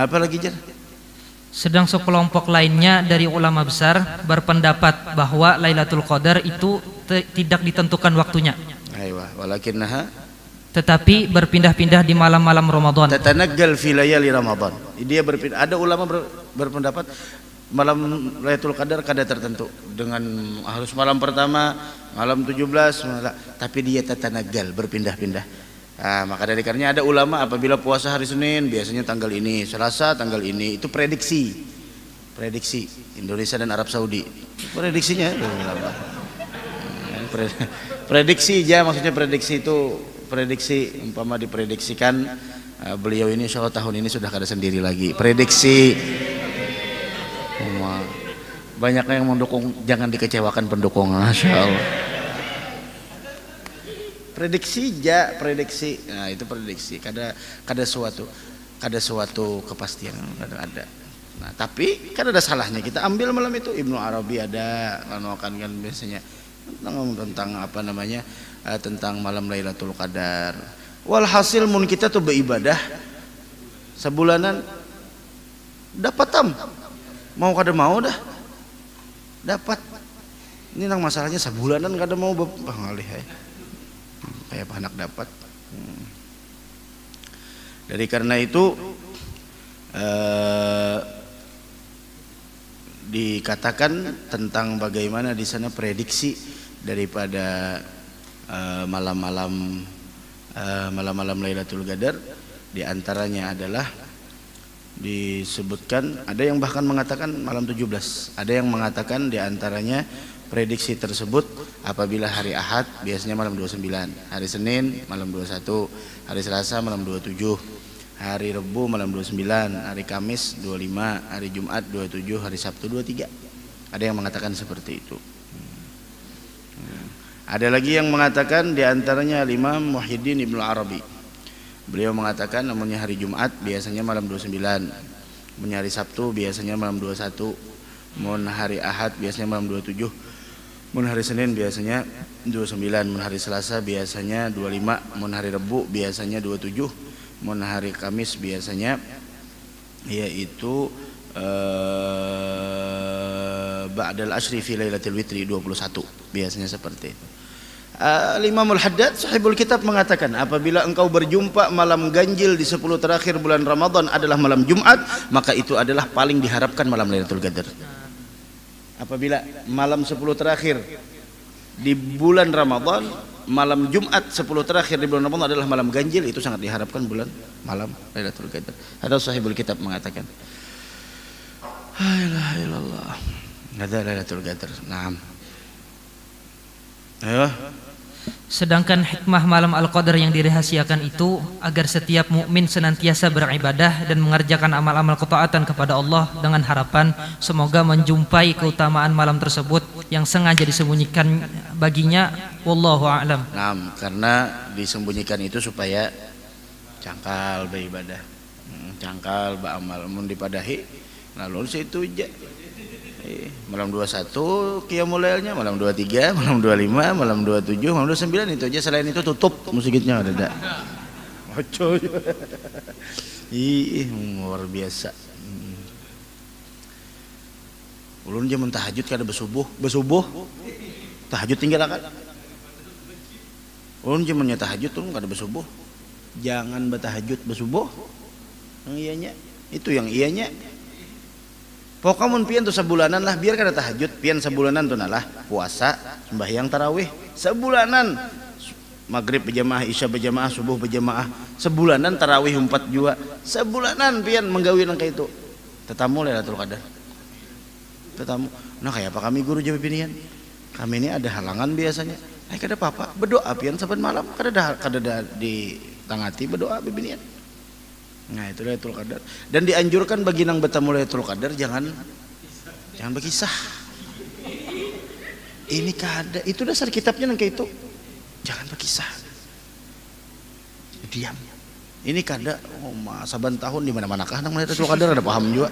Apa lagi Jar? Sedang sekelompok lainnya dari ulama besar berpendapat bahwa Lailatul Qadar itu tidak ditentukan waktunya. Aywa, walakinnaha tetapi berpindah-pindah di malam-malam Ramadan. Tatanaggal fi layali Ramadan. Dia berpindah. Ada ulama berpendapat malam Lailatul Qadar kada tertentu dengan harus malam pertama, malam 17, tapi dia tatanaggal berpindah-pindah. Nah, maka dari karenanya ada ulama apabila puasa hari Senin biasanya tanggal ini, Selasa tanggal ini, itu prediksi Indonesia dan Arab Saudi prediksinya prediksi aja maksudnya prediksi itu prediksi umpama diprediksikan beliau ini insya Allah tahun ini sudah kada sendiri lagi prediksi banyaknya yang mendukung jangan dikecewakan pendukung Masya Allah. prediksi. Nah, itu prediksi. Kada suatu kepastian ada. Nah, tapi kan ada salahnya kita ambil malam itu. Ibnu Arabi ada kan biasanya tentang apa namanya? Tentang malam Lailatul Qadar. Walhasil mun kita tuh beribadah sebulanan dapat mau kada mau dah dapat. Ini nang masalahnya sebulanan kada mau ngalih kayak anak dapat. Dari karena itu dikatakan tentang bagaimana di sana prediksi daripada malam-malam Lailatul Qadar, di antaranya adalah disebutkan, ada yang bahkan mengatakan malam 17, ada yang mengatakan di antaranya prediksi tersebut apabila hari Ahad biasanya malam 29, hari Senin malam 21, hari Selasa malam 27, hari Rebu malam 29, hari Kamis 25, hari Jumat 27, hari Sabtu 23. Ada yang mengatakan seperti itu. Ada lagi yang mengatakan di antaranya Imam Muhyiddin Ibnu Arabi. Beliau mengatakan namanya hari Jumat biasanya malam 29, namanya hari Sabtu biasanya malam 21, mun hari Ahad biasanya malam 27, mun hari Senin biasanya 29, mun hari Selasa biasanya 25, mun hari Rebu biasanya 27, mun hari Kamis biasanya yaitu ba'dal ashri fi lailatul witri 21, biasanya seperti itu. Imamul Haddad sahibul kitab mengatakan apabila engkau berjumpa malam ganjil di 10 terakhir bulan Ramadan adalah malam Jumat, maka itu adalah paling diharapkan malam Lailatul Qadar. Apabila malam 10 terakhir di bulan Ramadan, malam Jumat 10 terakhir di bulan Ramadan adalah malam ganjil, itu sangat diharapkan malam Lailatul Qadar. Ada sahibul kitab mengatakan la ilaha illallah ada Lailatul Qadar. Naam. Ayo. Sedangkan hikmah malam Al-Qadar yang dirahasiakan itu agar setiap mukmin senantiasa beribadah dan mengerjakan amal-amal ketaatan kepada Allah dengan harapan semoga menjumpai keutamaan malam tersebut yang sengaja disembunyikan baginya. Wallahu a'lam. Nah, karena disembunyikan itu supaya cangkal beribadah, cangkal beramal, mun dipadahi lalu situ aja. Malam 21 qiyamul lailnya, malam 23, malam 25, malam 27, malam 29 itu aja, selain itu tutup musiknya ada. Oco. Luar biasa. Ulun jaman tahajud kada besubuh. Tahajud tinggal kan. Ulun jamannya tahajud tuh kada besubuh. Jangan bertahajud besubuh. Yang iyanya, itu yang iyanya. Pokoknya pian tuh sebulanan lah, biar kada tahajud, pian sebulanan tuh nalah puasa, sembahyang tarawih sebulanan, maghrib berjamaah, isya berjamaah, subuh berjamaah, sebulanan tarawih 4 jua, sebulanan pian menggawi nang kayak itu. Tetamu Lailatul Qadar. Tetamu. Nah kayak apa kami guru jawab pinian? Kami ini ada halangan biasanya. Kada apa-apa, berdoa pian saben malam, kada ditangati berdoa bibinian. Nah itu Lailatul Qadar. Dan dianjurkan bagi nang bertemu Lailatul Qadar jangan berkisah. Ini kada, itu dasar kitabnya nang kayak itu. Jangan berkisah. Diam. Ini kada, saban tahun di mana-manakah nang Lailatul Qadar ada paham juga.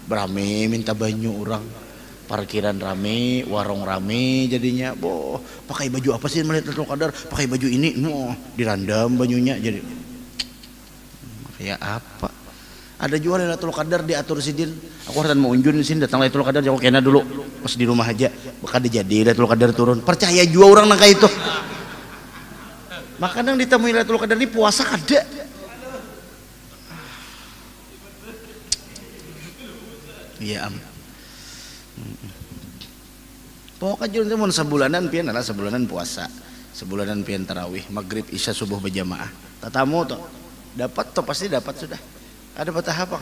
Berame minta banyu orang. Parkiran rame, warung rame jadinya. Pakai baju apa sih Lailatul Qadar? Pakai baju ini, dirandam bajunya jadi. Ya apa? Ada jual Lailatul Qadar diatur sidin. Aku harus mau unjun di sini datang Lailatul Qadar jauh kena dulu. Pas di rumah aja, bakal dijadi Lailatul Qadar turun. Percaya juga orang nang kayak itu. Maka nang ditemui Lailatul Qadar ini puasa kada. Iya Pokoknya jadi mun sebulanan pian adalah sebulanan puasa, sebulanan pian tarawih, maghrib, isya, subuh berjamaah. Tatamu tuh dapat tuh pasti dapat sudah. Ada patah apa?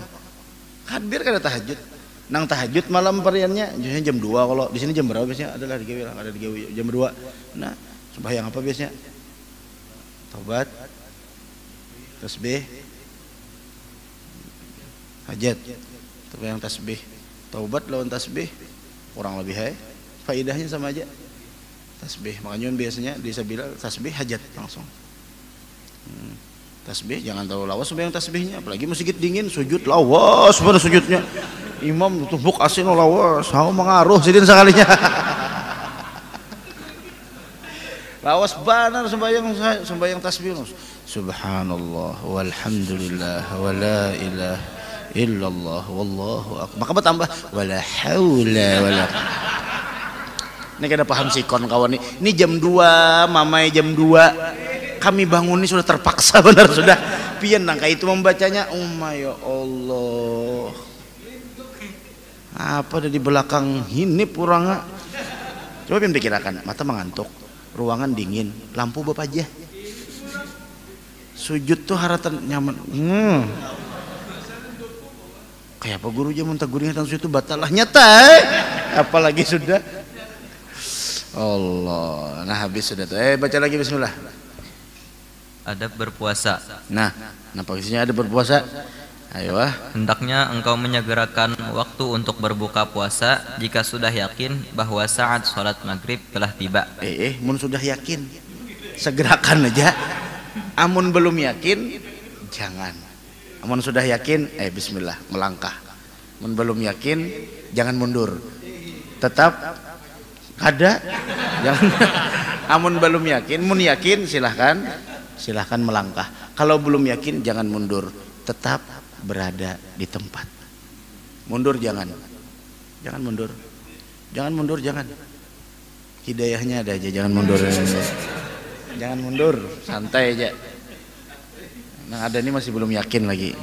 Kan biar kada tahajud. Nang tahajud malam pariannya biasanya jam 2, kalau di sini jam berapa biasanya? Adalah ada di jam 2. Nah, sembahyang apa biasanya? Taubat, tasbih, hajat. Sembahyang tasbih, taubat lawan tasbih kurang lebih faidahnya sama aja. Tasbih, makanya biasanya disabila tasbih hajat langsung. Tasbih jangan terlalu lawas sembahyang tasbihnya, apalagi masjid dingin sujud lawas pada sujudnya. Imam tumbuk asin lawas, mau mengaruh sidin sekalinya. Lawas banar sembahyang tasbih. Subhanallah walhamdulillah wala ilaha illallah wallahu akbar. Maka bertambah wala haula wala. Ini kada paham sikon kawan nih. Ini jam 2, mamai jam 2. Kami bangun ini sudah terpaksa benar sudah. Pian nangka itu membacanya. Ya Allah. Apa ada di belakang hinip orangnya? Coba pian pikirkan, mata mengantuk, ruangan dingin, lampu bapak aja. Sujud tuh haratan nyaman. Kayak apa guru aja muntah guring dan sujud itu batalah nyata. Apalagi sudah Allah. Nah habis sudah tuh. Baca lagi bismillah. Adab berpuasa. Nah, kenapa isinya ada berpuasa? Ayo Hendaknya engkau menyegerakan waktu untuk berbuka puasa jika sudah yakin bahwa saat sholat maghrib telah tiba. Mun sudah yakin, segerakan aja. Amun belum yakin, jangan. Amun sudah yakin, bismillah, melangkah. Amun belum yakin, jangan mundur. Tetap ada, jangan. Amun belum yakin, mun yakin silahkan melangkah. Kalau belum yakin, jangan mundur. Tetap berada di tempat. Mundur jangan mundur, jangan. Hidayahnya ada aja, jangan mundur. Jangan mundur, santai aja. Nah ada ini masih belum yakin lagi.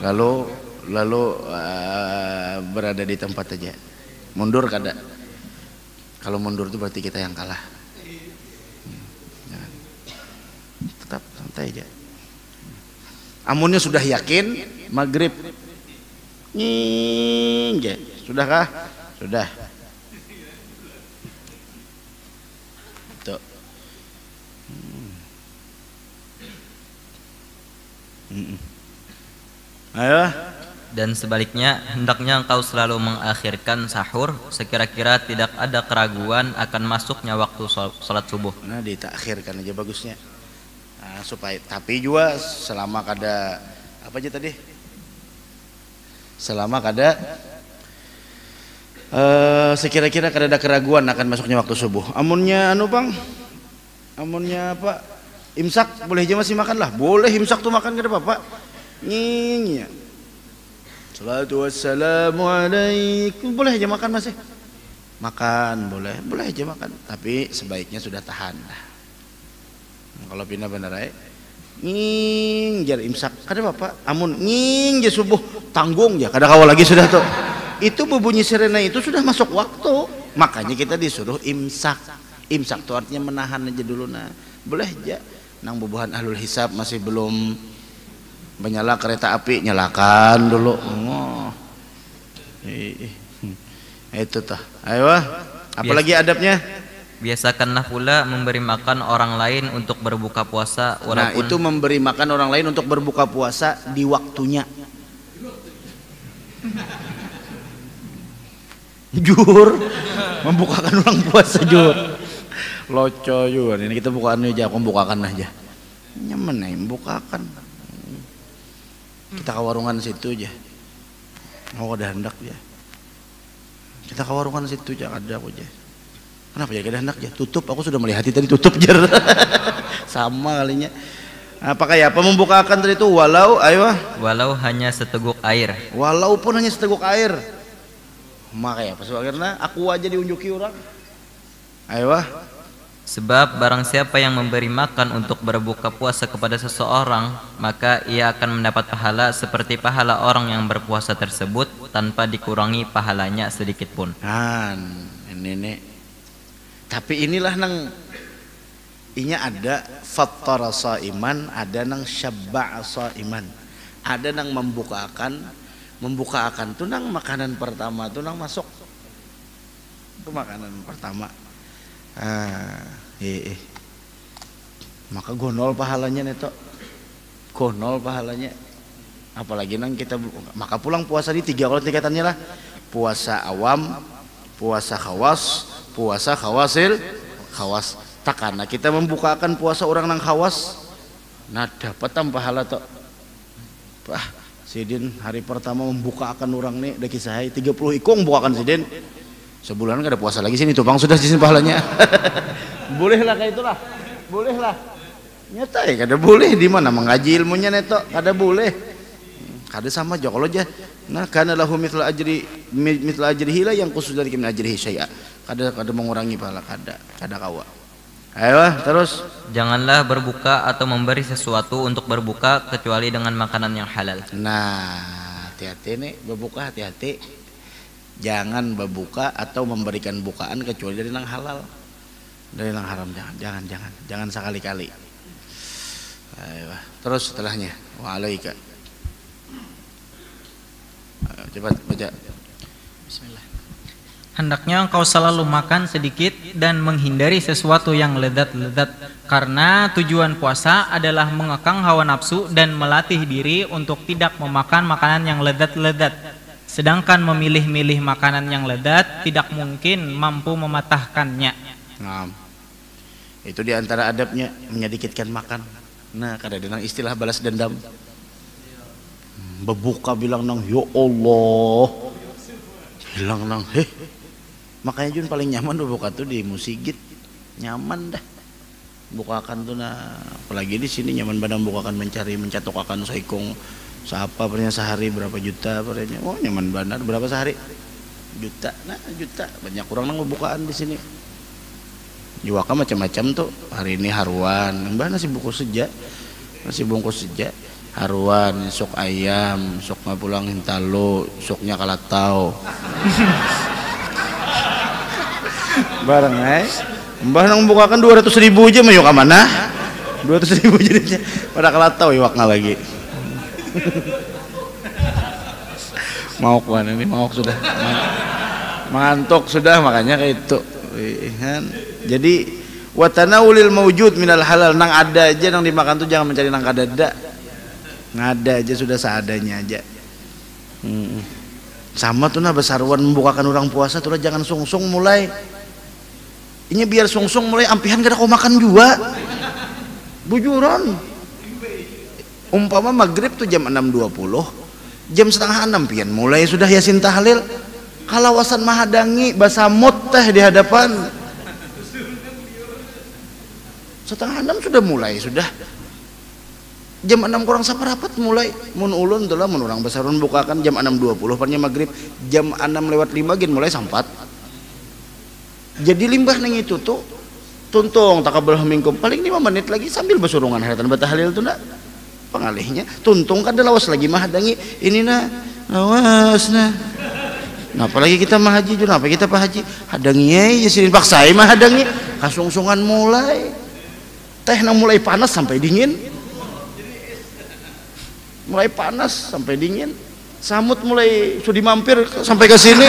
Lalu berada di tempat aja. Mundur kada. Kalau mundur itu berarti kita yang kalah. Tetap santai aja. Amunnya sudah yakin maghrib sudahkah? Sudah. Tuh. Ayo. Dan sebaliknya hendaknya engkau selalu mengakhirkan sahur sekira-kira tidak ada keraguan akan masuknya waktu salat subuh. Nah ditakhirkan aja bagusnya. Supaya tapi juga selama kada apa aja tadi selama kada sekira-kira kada ada keraguan akan masuknya waktu subuh. Amunnya amunnya apa imsak boleh aja masih makan lah, boleh imsak tuh makan kada apa-apa. Nging salatu wassalamu alaikum boleh aja makan masih makan, boleh aja makan, tapi sebaiknya sudah tahan lah. Kalau pindah benar nging jar imsak kada apa amun nging jar subuh tanggung ya kada kawal lagi sudah tuh. Itu berbunyi sirena itu sudah masuk waktu, makanya kita disuruh imsak tuh artinya menahan aja dulu. Nah boleh aja nang bubuhan ahlul hisab masih belum menyala kereta api nyalakan dulu. Itu tuh. Ayo apalagi adabnya. Biasakanlah pula memberi makan orang lain untuk berbuka puasa walaupun. Nah itu memberi makan orang lain untuk berbuka puasa di waktunya. Jur membukakan orang puasa jur. Loco juga ini kita bukaan aja, membukakan aja. Nyaman nih membukakan. Kita ke warungan situ aja. Mau ada hendak ya. Kita ke warungan situ aja ada aja. Kenapa ya kada hendak ya? Tutup, aku sudah melihat tadi tutup jar. Sama kalinya. Apakah ya apa membukakan tadi itu walau hanya seteguk air. Walaupun hanya seteguk air. Makanya pas akhirnya aku aja diunjuki orang. Sebab barang siapa yang memberi makan untuk berbuka puasa kepada seseorang, maka ia akan mendapat pahala seperti pahala orang yang berpuasa tersebut tanpa dikurangi pahalanya sedikit pun. Ini. Tapi inilah nang inya ada fattara shaiman, ada nang syabba'a shaiman, ada nang membukakan tuh nang makanan pertama tuh nang masuk itu makanan pertama. Maka gonol pahalanya neto, gonol pahalanya. Apalagi nang kita maka pulang puasa di 3 kalau tingkatannya lah, puasa awam, puasa khawas, puasa khawasil khawas. Takana kita membukakan puasa orang nang khawas. Nah dapat pahala tok. Pah, sidin hari pertama membukakan orang nih ada kisah 30 ikong bukakan sidin. Sebulan gak ada puasa lagi sini tuh bang sudah di sini pahalanya. Bolehlah kayak itulah. Bolehlah. Nyata ya kada boleh di mana mengaji ilmunya neto kada boleh. Kada sama aja kalau aja. Nah kana lahu mithla ajrihi la yang khusus dari min ajrihi syai'a. Kada mengurangi pahala kada kawa. Ayo terus. Janganlah berbuka atau memberi sesuatu untuk berbuka kecuali dengan makanan yang halal. Nah, hati-hati nih berbuka hati-hati. Jangan berbuka atau memberikan bukaan kecuali dari yang halal. Dari yang haram jangan sekali-kali. Ayo, terus setelahnya wa alaika. Coba baca. Bismillah. Hendaknya engkau selalu makan sedikit dan menghindari sesuatu yang lezat-lezat, karena tujuan puasa adalah mengekang hawa nafsu dan melatih diri untuk tidak memakan makanan yang lezat-lezat. Sedangkan memilih-milih makanan yang lezat tidak mungkin mampu mematahkannya. Nah, itu diantara adabnya menyedikitkan makan. Nah, kadang-kadang istilah balas dendam. Berbuka bilang nang ya Allah, bilang nang makanya Jun paling nyaman berbuka tuh di Musigit, nyaman dah bukakan tuh. Nah apalagi di sini nyaman badan bukakan mencatok akan saikong siapa pernya sehari berapa juta pernya. Oh nyaman benar berapa sehari juta. Nah juta banyak orang nang bukaan di sini. Juwaka macam-macam tuh. Hari ini haruan mbah nasi bungkus sejak haruan, sok ayam, sok pulang hintalo, soknya kalatau. Bareng mbah nang bukakan 200.000 aja mah yuk mana 200.000 jadinya pada kalatau iwaknya lagi. Mauk wan ini mauk sudah mantok sudah makanya kayak itu kan. Jadi watanawulil maujud minal halal nang ada aja nang dimakan tuh jangan mencari nang kadada. Ngada aja sudah seadanya aja. Sama tuh nah besarwan membukakan orang puasa tuh jangan sungsung mulai. Ini biar sungsung mulai ampihan kada kau makan juga. Bujuran. Umpama maghrib tuh jam 6.20, jam setengah 6 pian mulai sudah yasin tahlil. Kalawasan mahadangi basamut teh di hadapan. Setengah 6 sudah mulai sudah. Jam 6 kurang saparapat mulai mun ulun tuh lah mun urang besarun bukakan jam 6.20 pannya maghrib jam 6:05 gen mulai sampat. Jadi limbah nang itu tuh tuntung takabul minkum paling 5 menit lagi sambil besurungan haratan batahlil tuh ndak pengalihnya tuntung kan lawas lagi mahadangi ini nah lawas nah. Nah apalagi kita mahaji juga apa kita pahaji hadangi ya sini paksai mahadangi kasungsungan mulai teh nang mulai panas sampai dingin. Mulai panas sampai dingin, samut mulai sudah mampir sampai ke sini,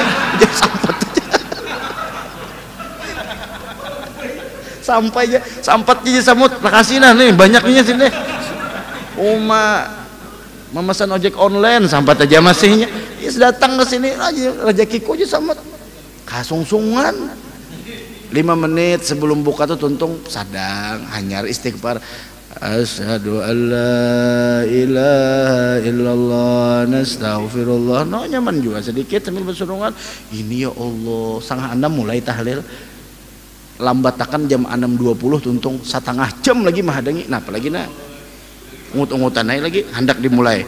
sampai aja samut, makasih nah nih banyaknya sini. Memesan ojek online sampai aja masihnya, is datang ke sini aja rezekiku aja samut, kasungsungan. 5 menit sebelum buka tuh tuntung sadang, hanyar istighfar. Asyhadu an la ilaha illallah nastaghfirullah. No nyaman juga sedikit sambil bersurungan. Ini ya Allah, setengah 6 mulai tahlil. Lambatakan jam 6.20 tuntung setengah jam lagi mahadangi. Nah apalagi nah ungut-ungutan lagi hendak dimulai.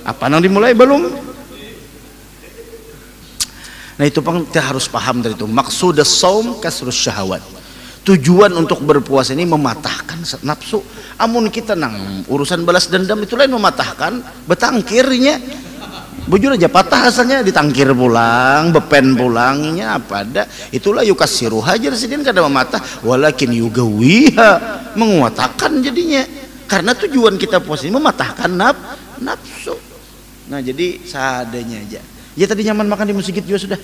Apa nang dimulai belum? Nah itu pang kita harus paham dari itu. Maksud as-shaum kasrus syahwat. Tujuan untuk berpuasa ini mematahkan nafsu. Amun kita nang urusan balas dendam itu lain mematahkan betangkirnya. Bujur aja patah asalnya ditangkir pulang, bepen pulangnya apa ada. Itulah yukasiru hajar sidin kada mematah walakin yugawiha menguatakan jadinya. Karena tujuan kita puasa ini mematahkan nafsu. Nah jadi seadanya aja. Ya tadi nyaman makan di Musigit juga sudah.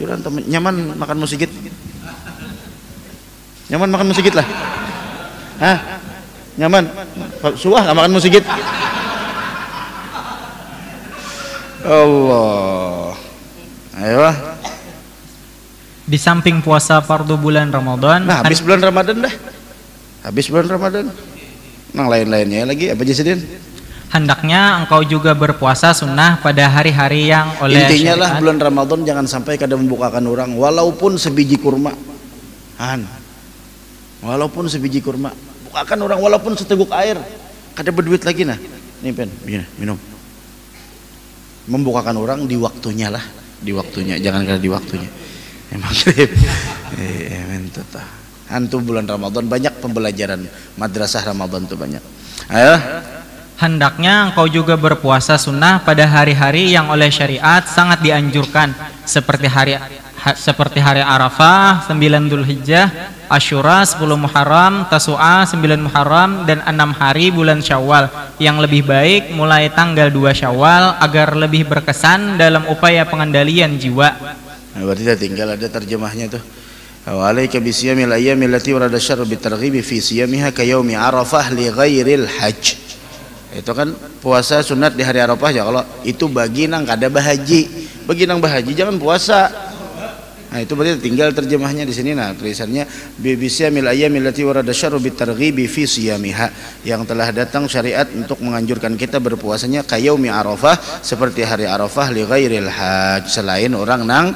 Juran temen nyaman makan Musigit. Nyaman makan Musigit lah. Hah? Nyaman? Suah gak makan Musigit? Allah. Ayo. Di samping puasa fardu bulan Ramadan. Nah, habis bulan Ramadan dah. Habis bulan Ramadan. Nang lain-lainnya lagi apa aja Sidin? Hendaknya engkau juga berpuasa sunnah pada hari-hari yang oleh intinya lah syariat. bulan Ramadan jangan sampai kada membukakan orang walaupun sebiji kurma. Walaupun sebiji kurma. Bukakan orang walaupun seteguk air. Kada berduit lagi nah. Nih pen, minum. Membukakan orang di waktunya lah, di waktunya, jangan kada di waktunya. Maghrib. Mentah. Hantu bulan Ramadan banyak pembelajaran madrasah Ramadan tuh banyak. Ayo. Hendaknya engkau juga berpuasa sunnah pada hari-hari yang oleh syariat sangat dianjurkan seperti hari Arafah, 9 Dzulhijjah, Asyura 10 Muharram, Tasu'a 9 Muharram, dan 6 hari bulan Syawal. Yang lebih baik mulai tanggal 2 Syawal agar lebih berkesan dalam upaya pengendalian jiwa. Nah, berarti tinggal ada terjemahnya tuh. Wa'alaika bisiyamil ayyamil lati warada syarru bitarghibi fi siyamiha ka yaumi Arafah li ghairil hajj. Itu kan puasa sunat di hari Arafah ya, kalau itu bagi nang kada bahaji. Bagi nang bahaji jangan puasa. Nah, itu berarti tinggal terjemahnya di sini. Nah, tulisannya bisiyamil ayyamil lati warada syarru bitarghibi fi siyamiha, yang telah datang syariat untuk menganjurkan kita berpuasanya ka yaumi Arafah, seperti hari Arafah li ghairil hajj, selain orang nang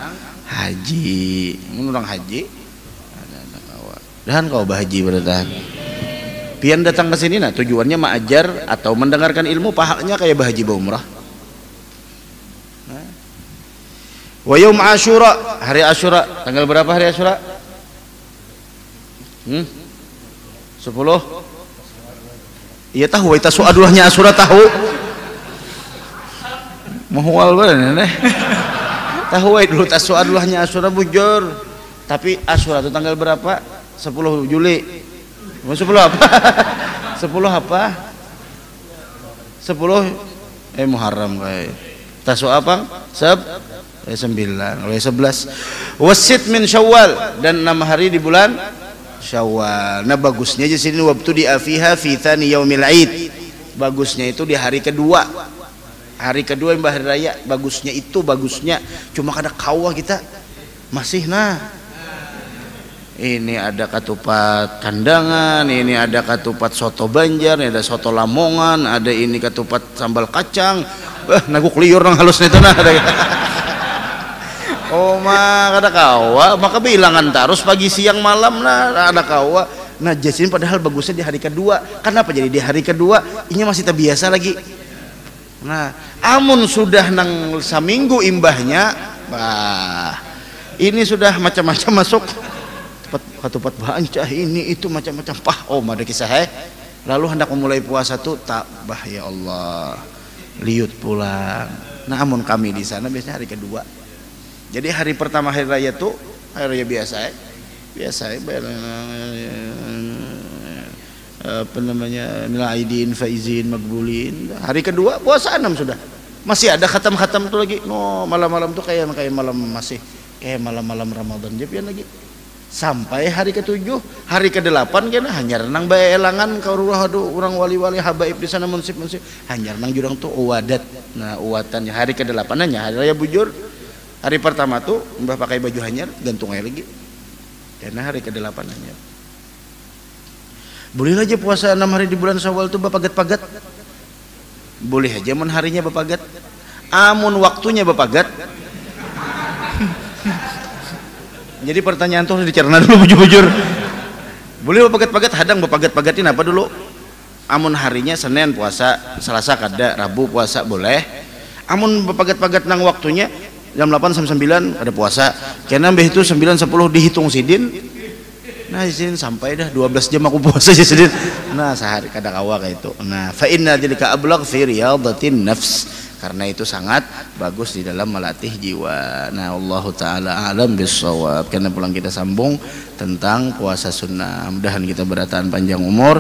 haji. Orang haji dan kau bahaji berdatang pian datang ke sini, nah tujuannya mengajar atau mendengarkan ilmu, pahalanya kayak bahaji umrah. Wa yaum Asyura, hari Asyura, tanggal berapa hari Asyura? 10. Iya tahu, itu soalnya Asyura tahu. Muhwal bener tahu dulu tasawwurnya Asyura bujur. Tapi Asyura itu tanggal berapa? 10 Juli. 10 apa? 10 apa? 10 Muharram kayak. Tasu apa? 9 oleh 11. Wasit min Syawal, dan 6 hari di bulan Syawal. Nah, bagusnya di sini waktu di afiha fi tsani yaumil Aid. Bagusnya itu di hari kedua. Hari kedua yang hari raya, bagusnya itu bagusnya. Cuma kada kawah kita masih ini ada katupat kandangan, ini ada katupat soto Banjar, ini ada soto Lamongan, ada ini katupat sambal kacang. Naguk liur nang halus itu nah. Oh mah kada kawa, maka bilangan terus pagi siang malam nah ada kawa. Nah jasin padahal bagusnya di hari kedua. Kenapa jadi di hari kedua? Ini masih tak biasa lagi. Nah, amun sudah nang saminggu imbahnya, ini sudah macam-macam masuk. Katupat bancah ini itu macam-macam ada kisah lalu hendak memulai puasa tuh tak ya Allah liut pulang. Nah amun kami di sana biasanya hari kedua, jadi hari pertama hari raya tuh hari raya biasa apa namanya mila aidin faizin magbulin. Hari kedua puasa 6 sudah masih ada khatam-khatam tuh lagi. Malam-malam tuh kayak malam masih kayak malam-malam Ramadan jepian lagi. Sampai hari ke-7, hari ke-8 kan hanya renang bae elangan ka urang wali-wali habaib di sana munsip hanya renang jurang tuh uwadat. Nah, uwatannya hari ke-8 nya hari raya bujur. Hari pertama tuh mbah pakai baju hanyar gantung aja lagi. Karena hari ke-8 hanyar. Boleh aja puasa 6 hari di bulan Syawal tuh bapagat-pagat. Boleh aja mun harinya bapagat. Amun waktunya bapagat. Jadi pertanyaan tuh dicerna dulu bujur-bujur. Boleh bapagat-pagat, hadang bapagat-pagatin apa dulu? Amun harinya Senin puasa, Selasa kada, Rabu puasa boleh. Amun bapagat-pagat nang waktunya jam 8 sampai 9 ada puasa. Karena mbeh itu 9 10 dihitung sidin. Nah sidin sampai dah 12 jam aku puasa sidin. Nah sehari kada kawa kayak itu. Nah fa inna dzalika ablagh fi riyadatin nafs. Karena itu sangat bagus di dalam melatih jiwa. Nah, Allahu taala alam bissawab. Karena pulang kita sambung tentang puasa sunnah. Mudahan kita bertahan panjang umur.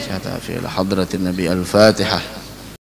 Syata fi hadratin Nabi Al-Fatihah.